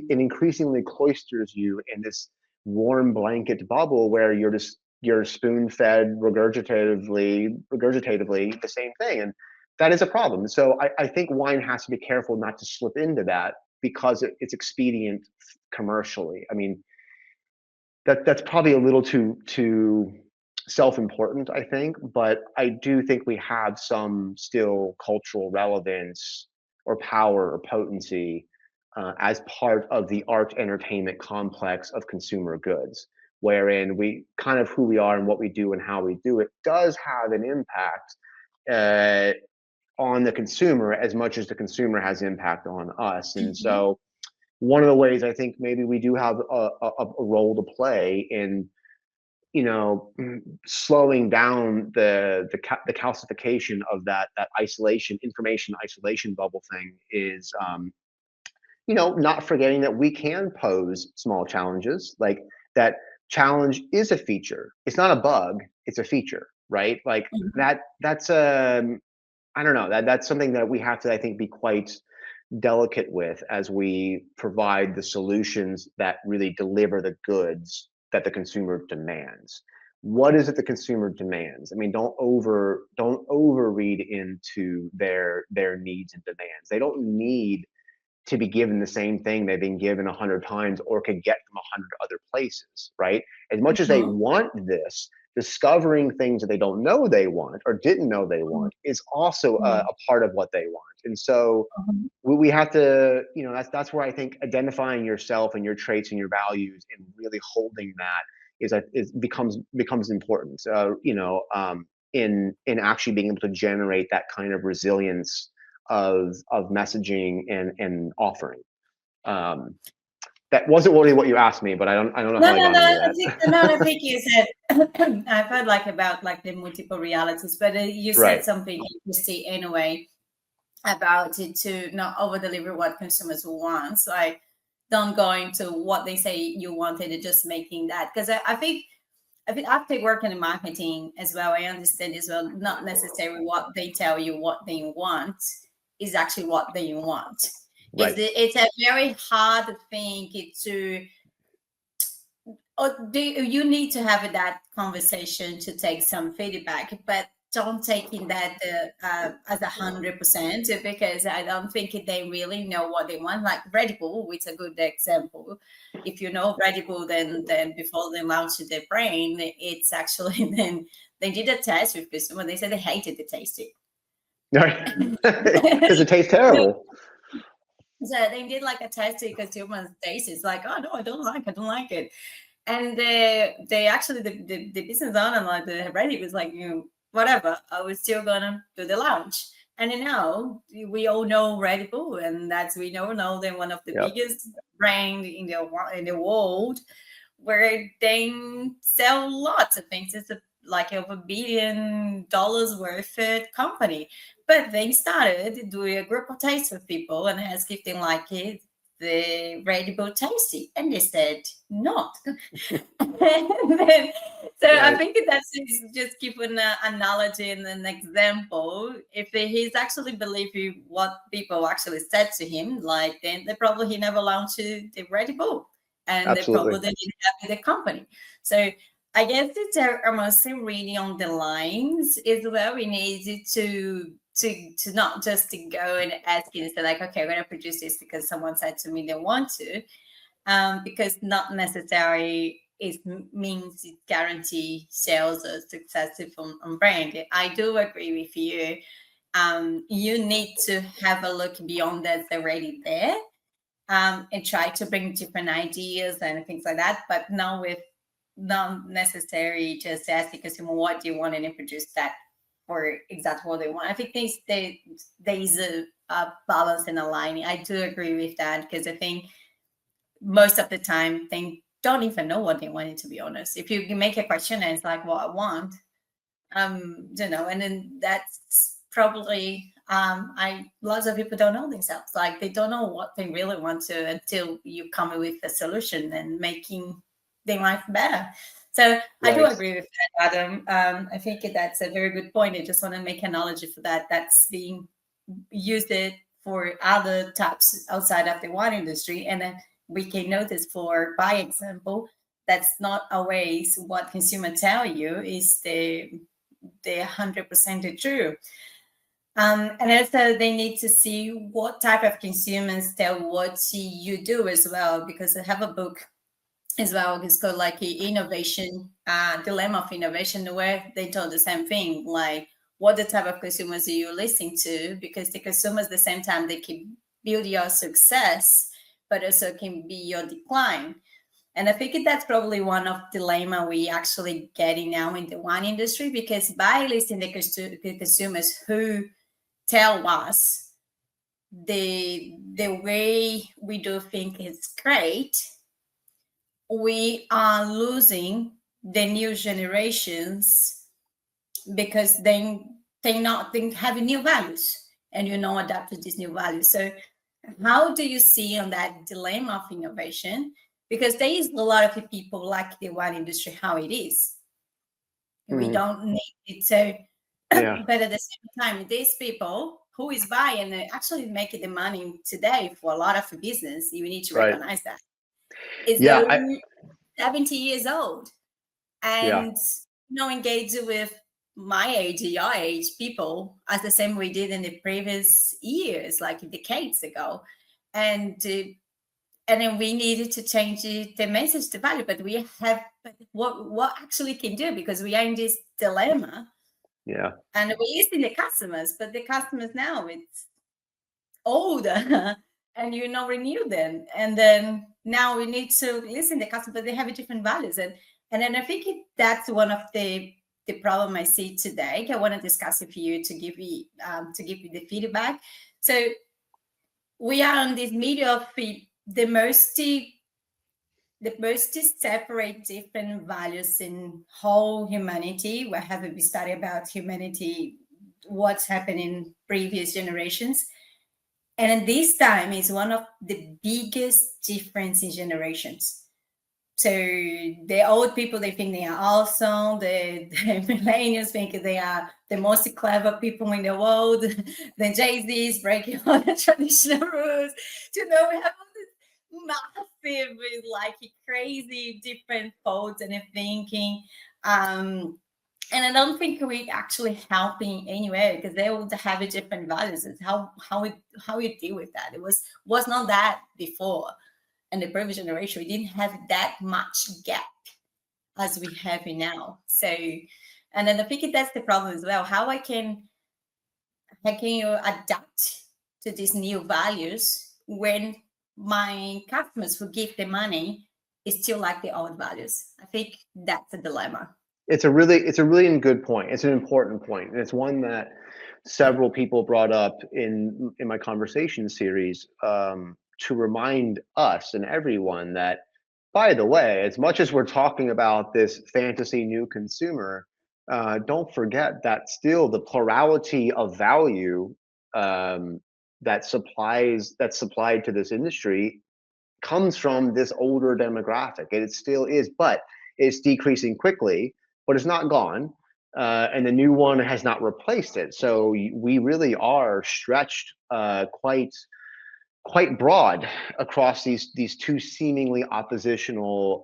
increasingly cloisters you in this warm blanket bubble where you're spoon fed regurgitatively the same thing, and that is a problem. So I think wine has to be careful not to slip into that because it's expedient commercially. I mean, that's probably a little too self-important, I think, but I do think we have some still cultural relevance or power or potency as part of the art entertainment complex of consumer goods, wherein we kind of who we are and what we do and how we do it does have an impact uh, on the consumer as much as the consumer has impact on us. And Mm-hmm. so one of the ways I think maybe we do have a role to play in slowing down the calcification of that information isolation bubble thing is not forgetting that we can pose small challenges. Like that challenge is a feature. It's not a bug, it's a feature, right? Like that's I don't know, that's something that we have to, I think, be quite delicate with as we provide the solutions that really deliver the goods that the consumer demands. what is it the consumer demands? I mean, don't overread into their needs and demands. They don't need to be given the same thing they've been given 100 times or could get from 100 other places, right? As much as they want this, discovering things that they don't know they want or didn't know they want is also a part of what they want. And so we have to, that's where I think identifying yourself and your traits and your values and really holding that becomes important. In actually being able to generate that kind of resilience of messaging and offering. That wasn't really what you asked me, but I don't know how I got into that. I think you said I've heard about the multiple realities, but you said something interesting anyway about it to not over deliver what consumers want. Like, don't go into what they say you wanted and just making that, because I think after working in marketing as well, I understand as well, not necessarily what they tell you what they want is actually what they want. Right. It's a very hard thing to, you need to have that conversation to take some feedback, but don't take in that as 100%, because I don't think they really know what they want. Like Red Bull, it's a good example. If you know Red Bull, then before they launched their brand, it's actually then they did a test with consumers. They said they hated the taste. Because it tastes terrible. So they did a test with consumers' taste. It's like, oh no, I don't like it. And they actually the business owner, the Red Bull, was like, whatever, I was still gonna do the launch. And now we all know Red Bull, and we know they're one of the biggest brands in the world, where they sell lots of things. It's over $1 billion worth of company. But they started doing a group of taste with people and asking if they like it, the Red Bull tasty, and they said no. I think that's just giving an analogy and an example. If he's actually believing what people actually said to him, then he never launched the Red Bull, and they probably didn't have the company. So I guess it's almost reading on the lines is where we need to not just to go and ask and say okay, I'm going to produce this because someone said to me they want to, because not necessarily it means it guarantee sales or success on brand. I do agree with you. You need to have a look beyond that's already there, and try to bring different ideas and things like that, but not necessarily just asking consumer what do you want and then produce that for exactly what they want. I think there is a balance and a line. I do agree with that, because I think most of the time they don't even know what they want, to be honest. If you make a question and it's like what I want, and then that's probably lots of people don't know themselves. They don't know what they really want to until you come with a solution and making their life better. So I do agree with that, Adam. I think that's a very good point. I just want to make an analogy for that. That's being used for other types outside of the wine industry. And then we can notice by example, that's not always what consumers tell you is the 100% true. And also they need to see what type of consumers tell what you do as well, because I have a book as well. It's called innovation, dilemma of innovation, where they told the same thing, what the type of consumers are you listening to, because the consumers at the same time they can build your success, but also can be your decline. And I think that's probably one of the dilemma we actually getting now in the wine industry, because by listening to the consumers who tell us the way we do think is great, we are losing the new generations, because they not have new values and adapt to these new values. So how do you see on that dilemma of innovation? Because there is a lot of people like the wine industry how it is. We don't need it. So but at the same time, these people who is buying actually making the money today for a lot of business, you need to recognize that. It's 70 years old, and engage with my age, your age people as the same we did in the previous years, like decades ago. And and then we needed to change the message to value, but we have, but what actually can do, because we are in this dilemma. Yeah. And we're using the customers, but the customers now, it's older and renew them, and then now we need to listen to the customer, but they have different values. And then I think that's one of the problem I see today. I want to discuss it for you to give you the feedback. So we are on this media of the most separate different values in whole humanity. We have a study about humanity, what's happened in previous generations. And this time is one of the biggest difference in generations. So the old people, they think they are awesome. The millennials think they are the most clever people in the world. The Jay-Z's breaking all the traditional rules. We have all this massive, like crazy different thoughts and thinking. And I don't think we're actually helping anywhere, because they would have a different values. It's how we deal with that. It was not that before. And the previous generation, we didn't have that much gap as we have now. So, and then I think that's the problem as well. How can you adapt to these new values when my customers who give the money is still like the old values? I think that's a dilemma. It's a really good point. It's an important point, and it's one that several people brought up in my conversation series, to remind us and everyone that, by the way, as much as we're talking about this fantasy new consumer, don't forget that still the plurality of value that's supplied to this industry comes from this older demographic. And it still is, but it's decreasing quickly, but it's not gone. And the new one has not replaced it. So we really are stretched quite broad across these two seemingly oppositional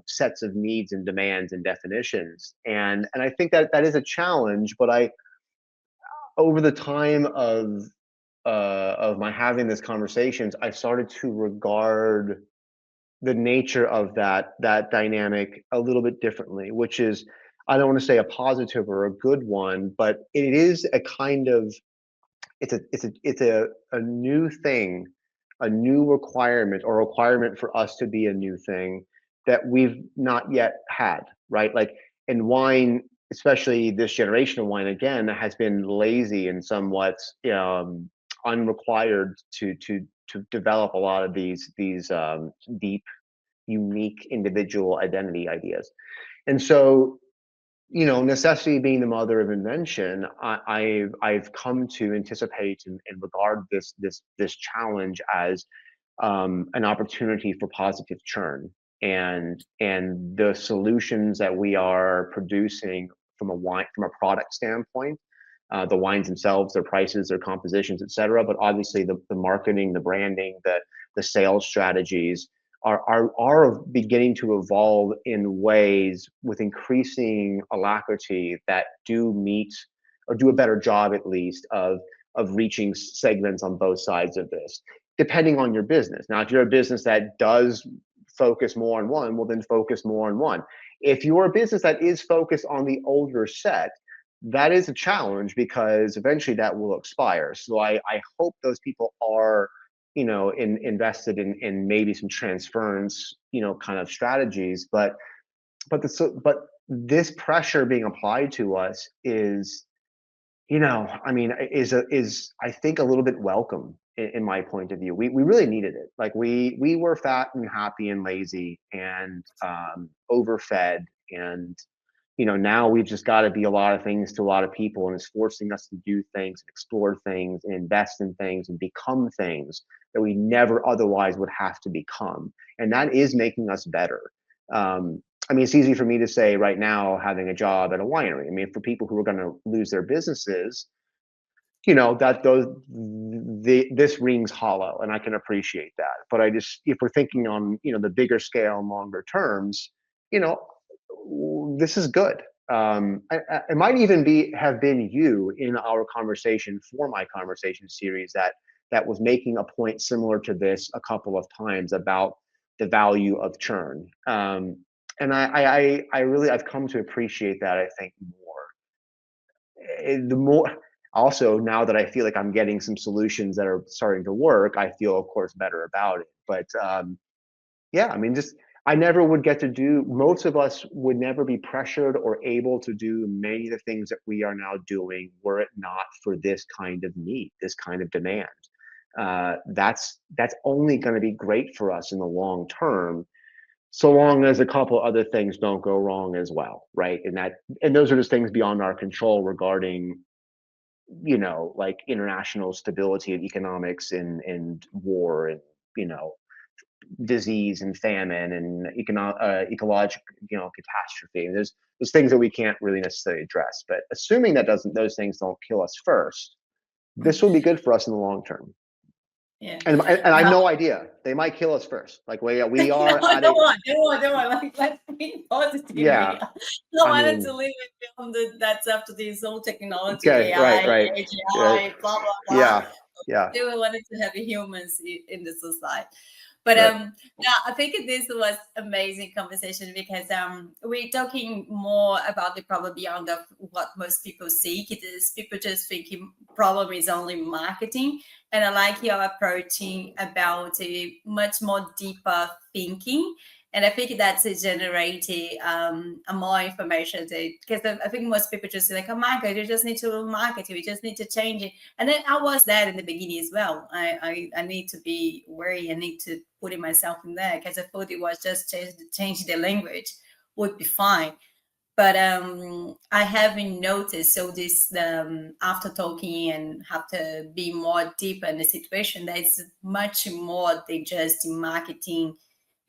sets of needs and demands and definitions. And I think that is a challenge. But over the time of my having these conversations, I started to regard the nature of that dynamic a little bit differently, which is, I don't want to say a positive or a good one, but it is a kind of, it's a new thing, a new requirement, or requirement for us to be a new thing that we've not yet had, right? Like in wine, especially this generation of wine, again, has been lazy and somewhat unrequired to develop a lot of these deep, unique individual identity ideas. And so, necessity being the mother of invention, I've come to anticipate and regard this challenge as an opportunity for positive churn, and the solutions that we are producing from a product standpoint, the wines themselves, their prices, their compositions, etc. But obviously the marketing, the branding, the sales strategies are beginning to evolve in ways with increasing alacrity that do meet, or do a better job at least, of reaching segments on both sides of this, depending on your business. Now, if you're a business that does focus more on one, well, then focus more on one. If you're a business that is focused on the older set, that is a challenge, because eventually that will expire. So I hope those people are invested in maybe some transference, kind of strategies. But this pressure being applied to us is, is I think a little bit welcome in my point of view. We really needed it. Like we were fat and happy and lazy and overfed, and now we've just got to be a lot of things to a lot of people, and it's forcing us to do things, explore things, and invest in things, and become things that we never otherwise would have to become. And that is making us better. It's easy for me to say right now, having a job at a winery. For people who are going to lose their businesses, this rings hollow, and I can appreciate that. But if we're thinking on, the bigger scale and longer terms, this is good. It might even have been you in our conversation for my conversation series that was making a point similar to this a couple of times about the value of churn. And I really, I've come to appreciate that, I think, more. The more, also, now that I feel like I'm getting some solutions that are starting to work, I feel, of course, better about it. But yeah, I mean, just, I never would get to do, most of us would never be pressured or able to do many of the things that we are now doing were it not for this kind of need, this kind of demand. That's only going to be great for us in the long term, so long as a couple other things don't go wrong as well, right? And those are just things beyond our control regarding, like international stability of economics and war and, disease and famine and ecological, catastrophe. There's things that we can't really necessarily address. But assuming those things don't kill us first, this will be good for us in the long term. Yeah. And I have no idea. They might kill us first. Like we are. No, don't worry. Like, let's be positive. Yeah. I wanted to leave it beyond that's after this whole technology, Okay. AI, Right. AGI, blah blah blah. Yeah. Still, we wanted to have humans in the society. But yeah, I think this was amazing conversation because we're talking more about the problem beyond of what most people seek. It is people just thinking problem is only marketing, and I like your approaching about a much more deeper thinking. And I think that's generating more information because I think most people just say like, oh my God, you just need to market it, we just need to change it. And then I was that in the beginning as well. I need to be wary, I need to put it myself in there because I thought it was just change the language would be fine. But I haven't noticed. So this after talking and have to be more deeper in the situation, there's much more than just marketing.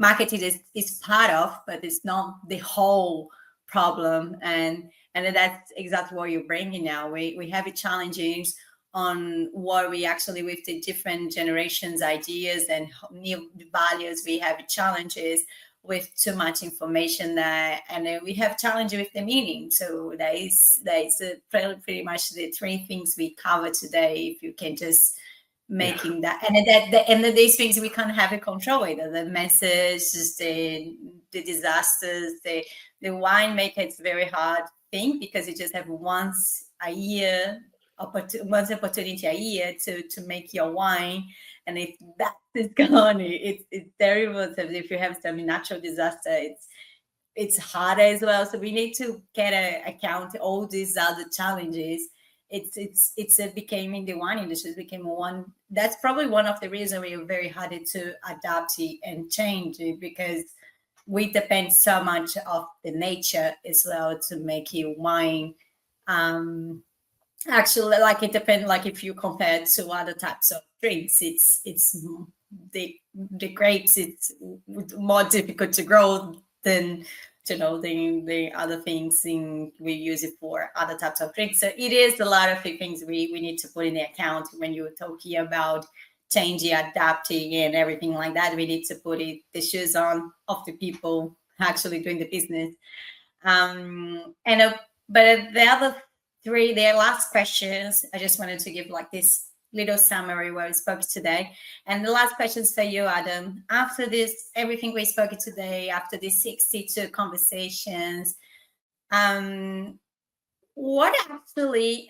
Marketing is part of, but it's not the whole problem. And that's exactly what you're bringing now. We have challenges on what we actually with the different generations ideas and new values. We have challenges with too much information there, and we have challenges with the meaning. So that is pretty much the three things we cover today. If you can just making that, and that these things we can't have a control with the message, the disasters, the winemaker. It's very hard thing because you just have once a year opportunity a year to make your wine, and if that is gone, it's terrible. So if you have some natural disaster, it's harder as well. So we need to get account all these other challenges. It's became in the wine industry, became one. That's probably one of the reasons we are very hard to adapt it and change it, because we depend so much of the nature as well to make your wine. Actually, like it depends. Like if you compare to other types of drinks, it's the grapes. It's more difficult to grow than the other things we use it for other types of drinks. So it is a lot of things we need to put in the account when you're talking about changing, adapting, and everything like that. We need to put the shoes on of the people actually doing the business. But the other three, their last questions, I just wanted to give like this little summary where we spoke today. And the last questions for you, Adam. After this, everything we spoke today, after these 62 conversations, what actually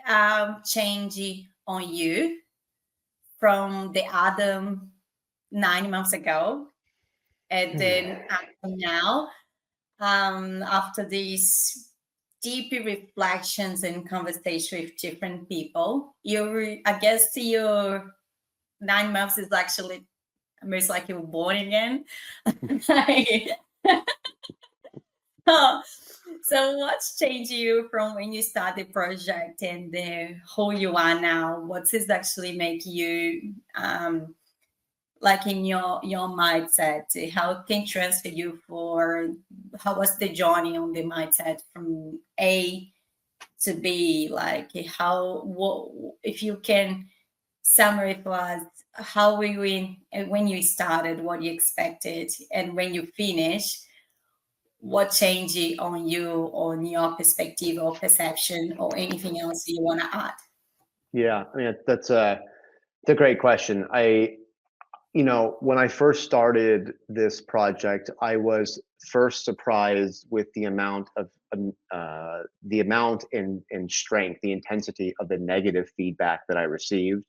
changed on you from the Adam 9 months ago and then now, after these deep reflections and conversation with different people? I guess your 9 months is actually almost like you were born again. So what's changed you from when you started the project and who you are now? What does actually make you like in your mindset? How it can transfer you how was the journey on the mindset from A to B? Like if you can summarize for us how when you started, what you expected, and when you finish, what changed on you, on your perspective or perception, or anything else you want to add? Yeah, I mean, that's a great question. When I first started this project, I was first surprised with the amount of the amount and strength, the intensity of the negative feedback that I received,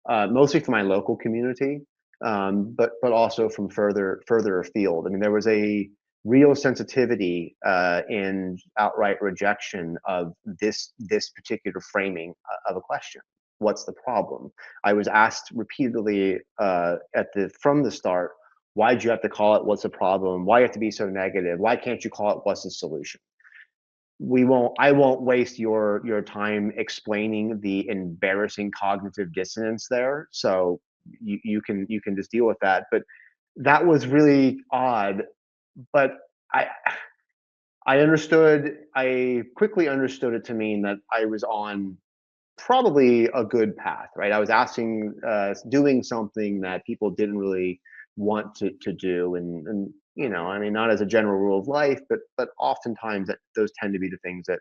mostly from my local community, but also from further afield. I mean, there was a real sensitivity and outright rejection of this particular framing of a question. What's the problem? I was asked repeatedly from the start, why'd you have to call it what's the problem? Why you have to be so negative? Why can't you call it what's the solution? I won't waste your time explaining the embarrassing cognitive dissonance there. So you can just deal with that. But that was really odd. But I I quickly understood it to mean that I was on probably a good path, right? I was doing something that people didn't really want to do, and I mean, not as a general rule of life, but oftentimes those tend to be the things that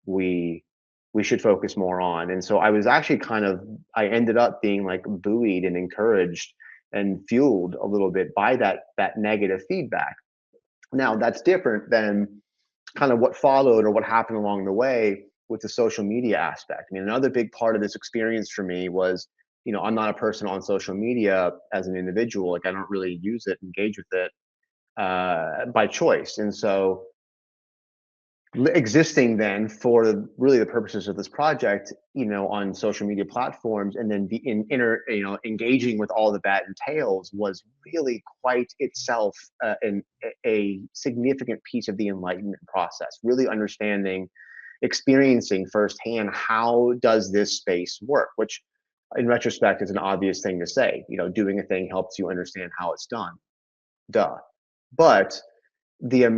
we should focus more on. And so I was actually I ended up being like buoyed and encouraged and fueled a little bit by that negative feedback. Now that's different than kind of what followed or what happened along the way with the social media aspect. I mean, another big part of this experience for me was, I'm not a person on social media as an individual. Like I don't really use it, engage with it by choice. And so existing then for really the purposes of this project, on social media platforms, and then engaging with all that that entails was really quite itself a significant piece of the enlightenment process. Really understanding, experiencing firsthand, how does this space work? Which, in retrospect, is an obvious thing to say. Doing a thing helps you understand how it's done. Duh. But the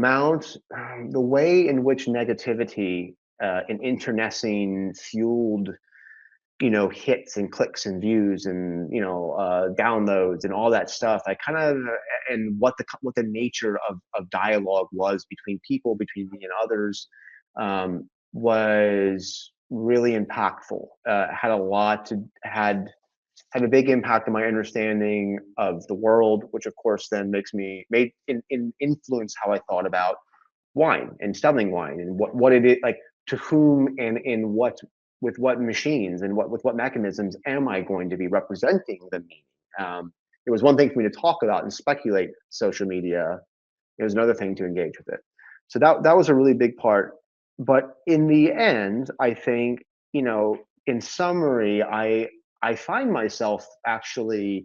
way in which negativity and internecine fueled, hits and clicks and views and downloads and all that stuff, and what the nature of dialogue was between people, between me and others, was really impactful. Had a big impact on my understanding of the world, which of course then influence how I thought about wine and selling wine, and what it is, like, to whom and in what, with what machines and with what mechanisms am I going to be representing the meaning. It was one thing for me to talk about and speculate social media. It was another thing to engage with it. So that was a really big part. But in the end, I think, in summary, I find myself actually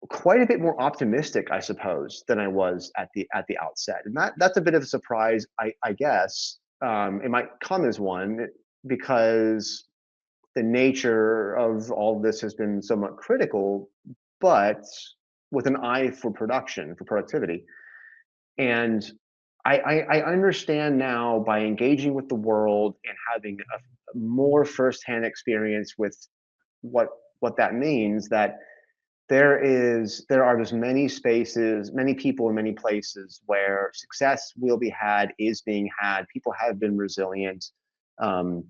quite a bit more optimistic, I suppose, than I was at the outset, and that's a bit of a surprise, I guess. It might come as one because the nature of all this has been somewhat critical, but with an eye for productivity. And I understand now, by engaging with the world and having a more firsthand experience with what that means, that there are just many spaces, many people in many places where success will be had, is being had. People have been resilient. Um,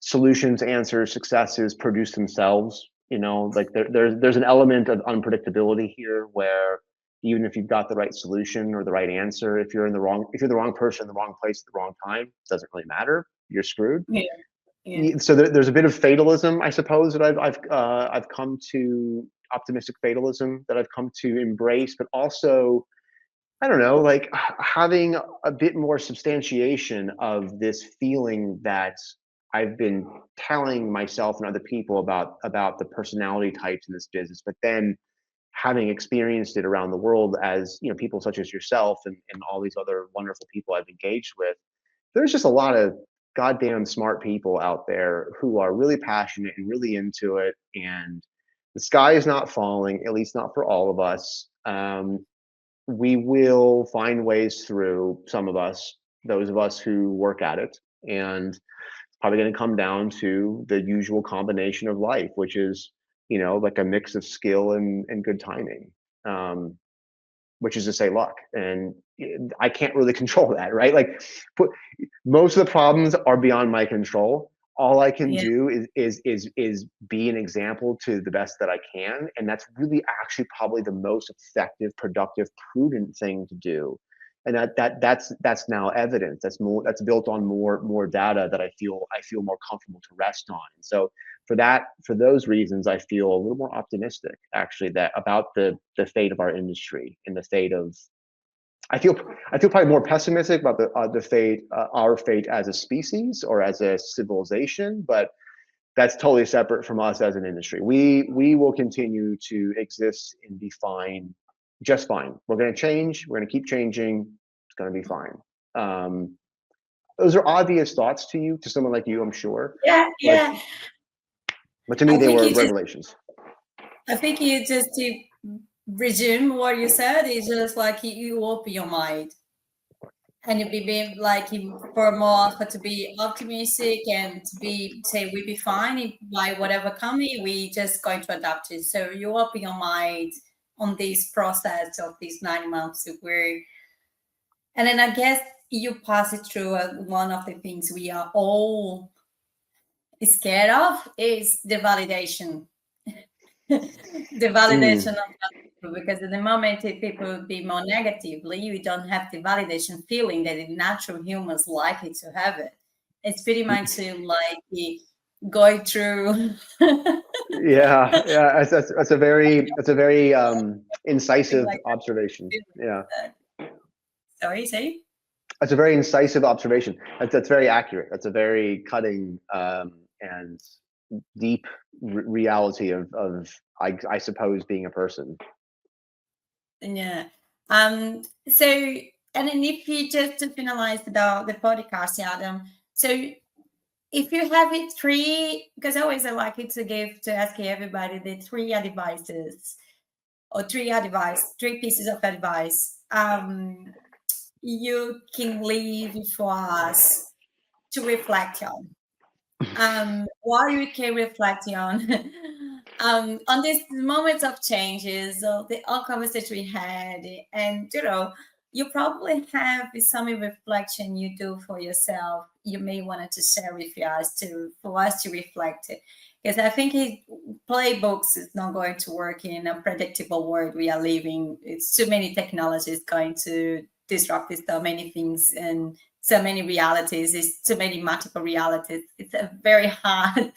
Solutions, answers, successes produce themselves. Like there's an element of unpredictability here, where even if you've got the right solution or the right answer, if you're the wrong person in the wrong place at the wrong time, it doesn't really matter. You're screwed. Yeah, yeah. So there's a bit of fatalism, I suppose, that I've come to, optimistic fatalism that I've come to embrace, but also, I don't know, like having a bit more substantiation of this feeling that I've been telling myself and other people about the personality types in this business, but then having experienced it around the world, as people such as yourself and all these other wonderful people I've engaged with. There's just a lot of goddamn smart people out there who are really passionate and really into it, and the sky is not falling, at least not for all of us. We will find ways through, some of us, those of us who work at it, and it's probably going to come down to the usual combination of life, which is, like a mix of skill and good timing, which is to say luck. And I can't really control that, right? Like, most of the problems are beyond my control. All I can Yeah. do is be an example to the best that I can, and that's really actually probably the most effective, productive, prudent thing to do. And that's now evidence. That's built on more data that I feel more comfortable to rest on. And so for those reasons, I feel a little more optimistic actually that about the fate of our industry and the fate of I feel probably more pessimistic about the fate, our fate as a species or as a civilization, but that's totally separate from us as an industry. We will continue to exist and be fine, just fine. We're going to change. We're going to keep changing. It's going to be fine. Um, those are obvious thoughts to you, to someone like you, I'm sure, Yeah, but yeah. but to me I they think were you just revelations. I think you just to resume what you said is just like you open your mind and you be like for more to be optimistic and to be say we be fine by whatever coming, we just going to adapt it. So you open your mind on this process of these 9 months where, and then I guess you pass it through one of the things we are all scared of is the validation. The validation Mm, of people, because at the moment if people be more negatively, you don't have the validation feeling that the natural humans likely to have it. It's pretty much like going through. yeah, yeah. That's a very incisive Like observation. Yeah. that. Sorry, say. That's a very incisive observation. That's very accurate. That's a very cutting and deep reality of I suppose being a person. Yeah. So, and then if you just to finalize the podcast, Adam. So, if you have it three, because I always I like it to give to ask everybody the three advices or three pieces of advice you can leave for us to reflect on. While you can reflect on these moments of changes of the all conversation we had, and you probably have some reflection you do for yourself. You may want to share with us to for us to reflect it, because I think playbooks is not going to work in a predictable world we are living. It's too many technologies going to disrupt so many things and so many realities. It's too many multiple realities. It's very hard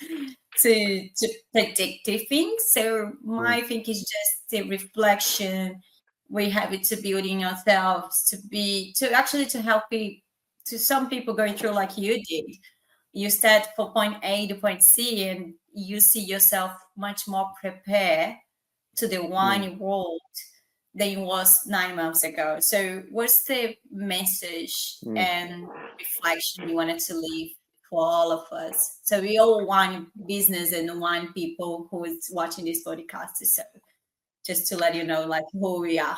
to predict the things. So my Mm. thing is just the reflection we have it to build in ourselves to be to actually to help to some people going through like you did. You start for point A to point C and you see yourself much more prepared to the Mm. wine world than it was 9 months ago. So what's the message Mm. and reflection you wanted to leave for all of us? So we all want business and want people who is watching this podcast. So just to let you know like who we are.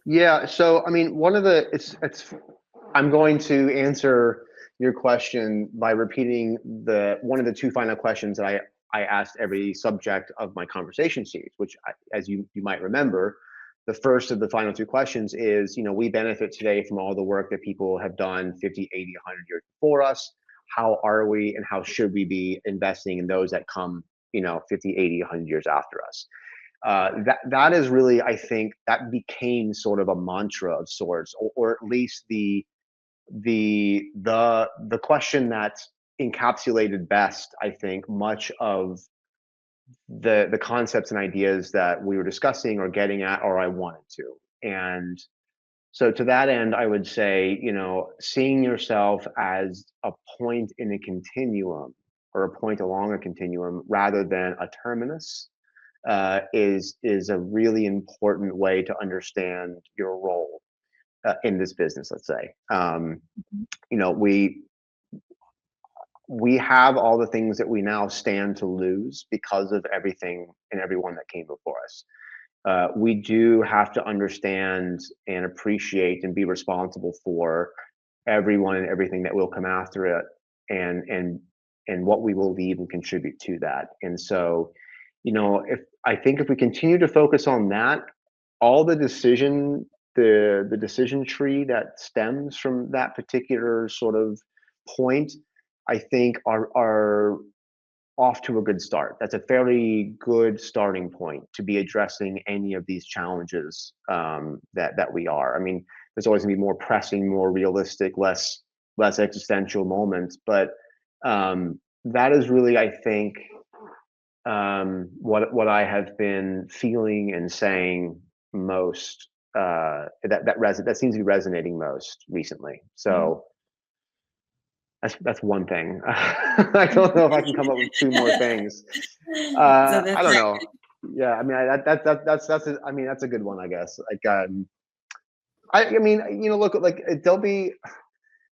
Yeah. So I mean, it's I'm going to answer your question by repeating the one of the two final questions that I asked every subject of my conversation series, which as you might remember, the first of the final two questions is, we benefit today from all the work that people have done 50, 80, 100 years before us. How are we and how should we be investing in those that come, 50, 80, 100 years after us? That is really, I think, that became sort of a mantra of sorts, or at least the question that encapsulated best, I think, much of the concepts and ideas that we were discussing or getting at, or I wanted to. And so to that end, I would say, seeing yourself as a point in a continuum or a point along a continuum rather than a terminus is a really important way to understand your role in this business. Let's say, you know, we we have all the things that we now stand to lose because of everything and everyone that came before us. We do have to understand and appreciate and be responsible for everyone and everything that will come after it, and what we will leave and contribute to that. And so, if I think if we continue to focus on that, all the decision the decision tree that stems from that particular sort of point, I think are off to a good start. That's a fairly good starting point to be addressing any of these challenges that we are. I mean, there's always going to be more pressing, more realistic, less existential moments, but that is really, I think, what I have been feeling and saying most. That seems to be resonating most recently. So that's one thing. I don't know if I can come up with two more things. So I don't know. Yeah, I mean, I mean, that's a good one, I guess. Like, I mean, look, like there'll be.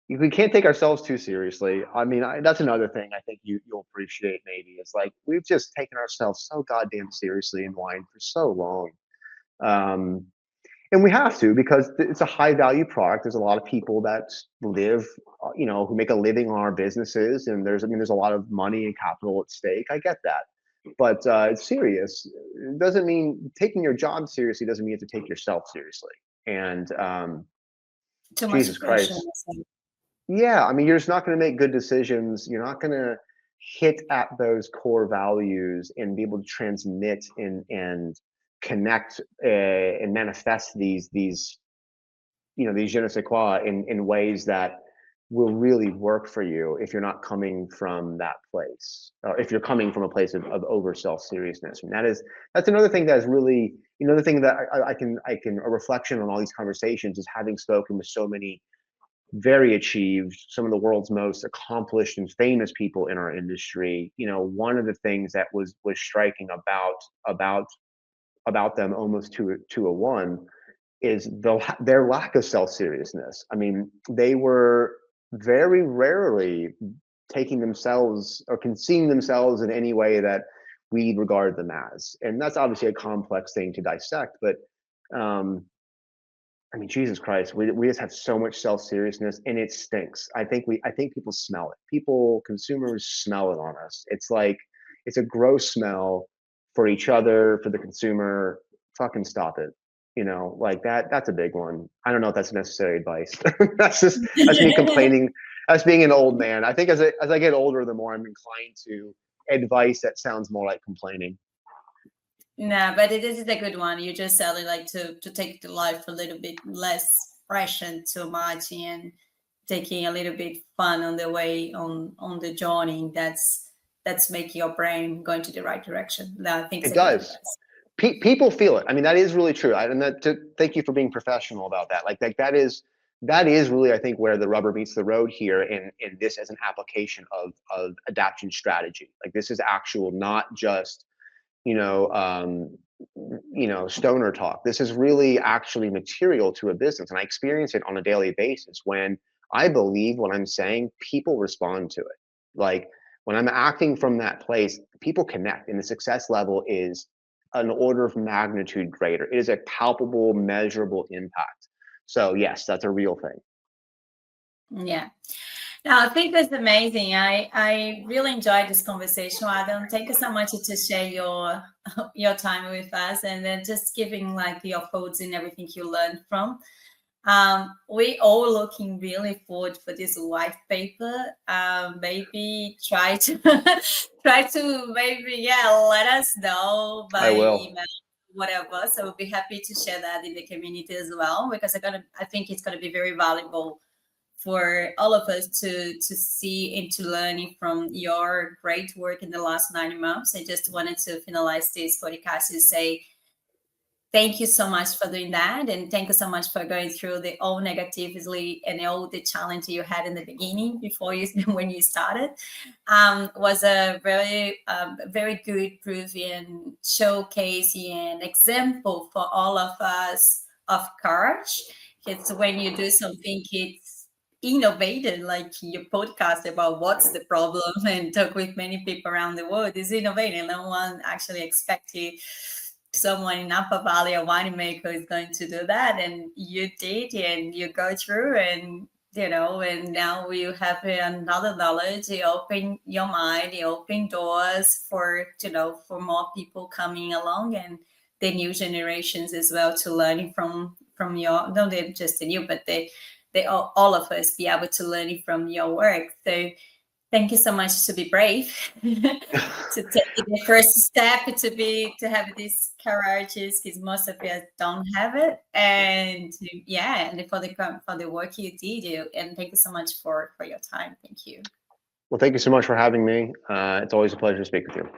We can't take ourselves too seriously. I mean, that's another thing I think you'll appreciate. Maybe it's like we've just taken ourselves so goddamn seriously in wine for so long. And we have to, because it's a high value product. There's a lot of people that live, who make a living on our businesses, and there's a lot of money and capital at stake. I get that, but it's serious. It doesn't mean taking your job seriously doesn't mean you have to take yourself seriously. And too much Jesus pressure. Christ, yeah, I mean, you're just not going to make good decisions. You're not going to hit at those core values and be able to transmit and connect and manifest these je ne sais quoi in ways that will really work for you if you're not coming from that place, or if you're coming from a place of over self-seriousness. And that's another thing that is really, another thing that I can a reflection on all these conversations is having spoken with so many very achieved, some of the world's most accomplished and famous people in our industry. One of the things that was striking about them almost to a one is their lack of self-seriousness. I mean, they were very rarely taking themselves or seeing themselves in any way that we regard them as. And that's obviously a complex thing to dissect, but I mean, Jesus Christ, we just have so much self-seriousness, and it stinks. I think people smell it. Consumers smell it on us. It's like, it's a gross smell for each other, for the consumer. Fucking stop it. Like that's a big one. I don't know if that's necessary advice. that's me complaining. That's being an old man. I think as I get older, the more I'm inclined to advice that sounds more like complaining. No, but it is a good one. You just said it, like to take the life a little bit less pressure too much, and taking a little bit fun on the way on the journey. That's making your brain go into the right direction. I think it does. People feel it. I mean, that is really true. Thank you for being professional about that. Like that is really, I think, where the rubber meets the road here in this as an application of adaptation strategy. Like, this is actual, not just stoner talk. This is really actually material to a business, and I experience it on a daily basis. When I believe what I'm saying, people respond to it. Like, when I'm acting from that place, people connect, and the success level is an order of magnitude greater. It is a palpable, measurable impact. So yes, that's a real thing. Yeah. No, I think that's amazing. I really enjoyed this conversation, Adam. Thank you so much to share your time with us, and then just giving like your thoughts and everything you learned from. We all looking really forward for this white paper. Maybe try to maybe let us know by email, whatever. So we'll be happy to share that in the community as well, because I think it's gonna be very valuable for all of us to see and to learning from your great work in the last 9 months. I just wanted to finalize this podcast and say thank you so much for doing that, and thank you so much for going through the all negatively and all the challenge you had in the beginning before when you started. Was a very good proof and showcase and example for all of us of courage. It's when you do something, it's innovated, like your podcast about what's the problem and talk with many people around the world is innovating. No one actually expected someone in Napa Valley, a winemaker, is going to do that, and you did, and you go through, and and now you have another knowledge. You open your mind, you open doors for for more people coming along, and the new generations as well, to learning from from your, not just in you, but they all of us be able to learn from your work. So thank you so much to be brave, to take the first step, to have this courage, because most of us don't have it. And and for the work you did, and thank you so much for your time. Thank you. Well, thank you so much for having me. It's always a pleasure to speak with you.